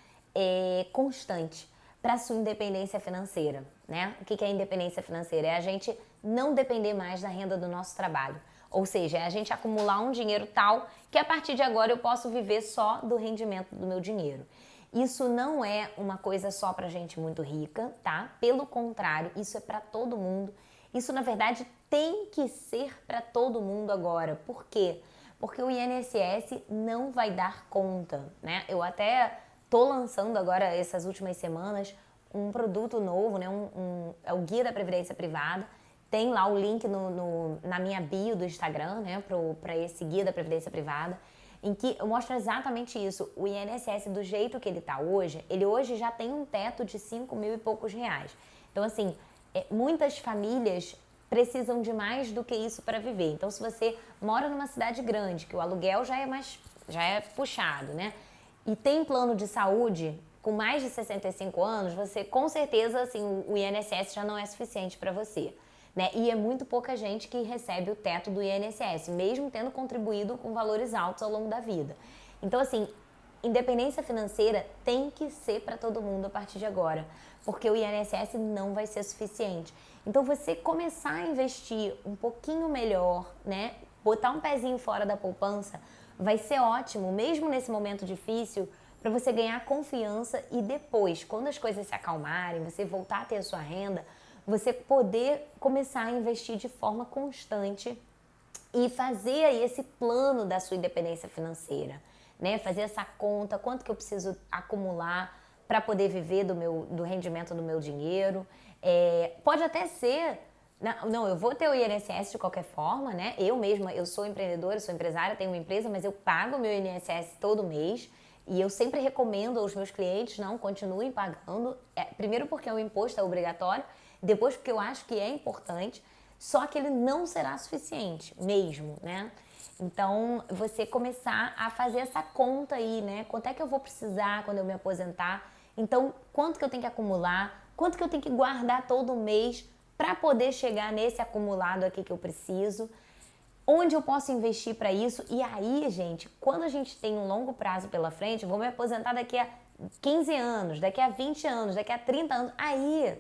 constante para a sua independência financeira, né? O que é independência financeira? É a gente não depender mais da renda do nosso trabalho. Ou seja, é a gente acumular um dinheiro tal que a partir de agora eu posso viver só do rendimento do meu dinheiro. Isso não é uma coisa só para gente muito rica, tá? Pelo contrário, isso é para todo mundo. Isso, na verdade, tem que ser para todo mundo agora. Por quê? Porque o INSS não vai dar conta, né? Eu até tô lançando agora, essas últimas semanas, um produto novo, né? É o Guia da Previdência Privada. Tem lá o link na minha bio do Instagram, né? Para esse Guia da Previdência Privada, em que eu mostro exatamente isso. O INSS, do jeito que ele está hoje, ele hoje já tem um teto de 5 mil e poucos reais. Então, assim, muitas famílias precisam de mais do que isso para viver. Então, se você mora numa cidade grande, que o aluguel já é puxado, né? E tem plano de saúde com mais de 65 anos, você com certeza, assim, o INSS já não é suficiente para você, né? E é muito pouca gente que recebe o teto do INSS, mesmo tendo contribuído com valores altos ao longo da vida. Então, assim, independência financeira tem que ser para todo mundo a partir de agora, porque o INSS não vai ser suficiente. Então, você começar a investir um pouquinho melhor, né? Botar um pezinho fora da poupança, vai ser ótimo, mesmo nesse momento difícil, para você ganhar confiança e depois, quando as coisas se acalmarem, você voltar a ter a sua renda, você poder começar a investir de forma constante e fazer aí esse plano da sua independência financeira, né? Fazer essa conta, quanto que eu preciso acumular para poder viver do rendimento do meu dinheiro. Pode até ser, não, eu vou ter o INSS de qualquer forma, né? Eu mesma, eu sou empreendedora, sou empresária, tenho uma empresa, mas eu pago o meu INSS todo mês. E eu sempre recomendo aos meus clientes, não, continuem pagando. Primeiro porque o imposto é obrigatório, depois porque eu acho que é importante, só que ele não será suficiente mesmo, né? Então, você começar a fazer essa conta aí, né? Quanto é que eu vou precisar quando eu me aposentar? Então, quanto que eu tenho que acumular? Quanto que eu tenho que guardar todo mês para poder chegar nesse acumulado aqui que eu preciso? Onde eu posso investir para isso? E aí, gente, quando a gente tem um longo prazo pela frente, eu vou me aposentar daqui a 15 anos, daqui a 20 anos, daqui a 30 anos, aí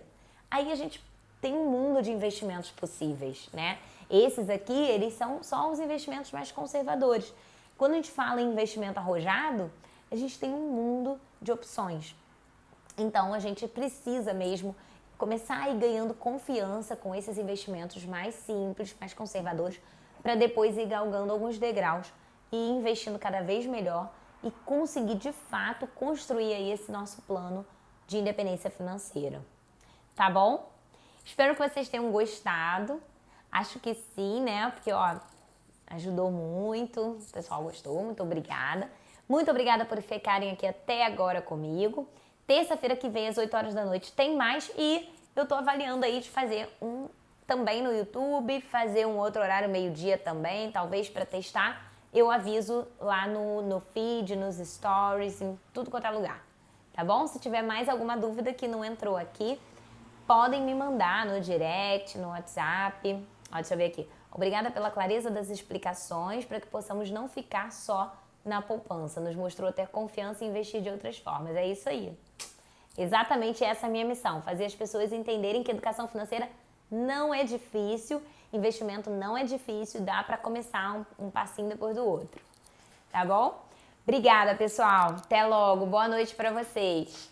a gente tem um mundo de investimentos possíveis, né? Esses aqui, eles são só os investimentos mais conservadores. Quando a gente fala em investimento arrojado, a gente tem um mundo de opções. Então, a gente precisa mesmo começar a ir ganhando confiança com esses investimentos mais simples, mais conservadores, para depois ir galgando alguns degraus e ir investindo cada vez melhor e conseguir, de fato, construir aí esse nosso plano de independência financeira. Tá bom? Espero que vocês tenham gostado. Acho que sim, né? Porque, ó, ajudou muito. O pessoal gostou. Muito obrigada. Muito obrigada por ficarem aqui até agora comigo. Terça-feira que vem, às 8 horas da noite, tem mais. E eu tô avaliando aí de fazer um também no YouTube, fazer um outro horário meio-dia também, talvez para testar. Eu aviso lá no feed, nos stories, em tudo quanto é lugar. Tá bom? Se tiver mais alguma dúvida que não entrou aqui, podem me mandar no direct, no WhatsApp. Ó, deixa eu ver aqui. Obrigada pela clareza das explicações para que possamos não ficar só na poupança. Nos mostrou ter confiança e investir de outras formas. É isso aí. Exatamente essa é a minha missão. Fazer as pessoas entenderem que educação financeira não é difícil, investimento não é difícil, dá para começar um passinho depois do outro. Tá bom? Obrigada, pessoal. Até logo. Boa noite para vocês.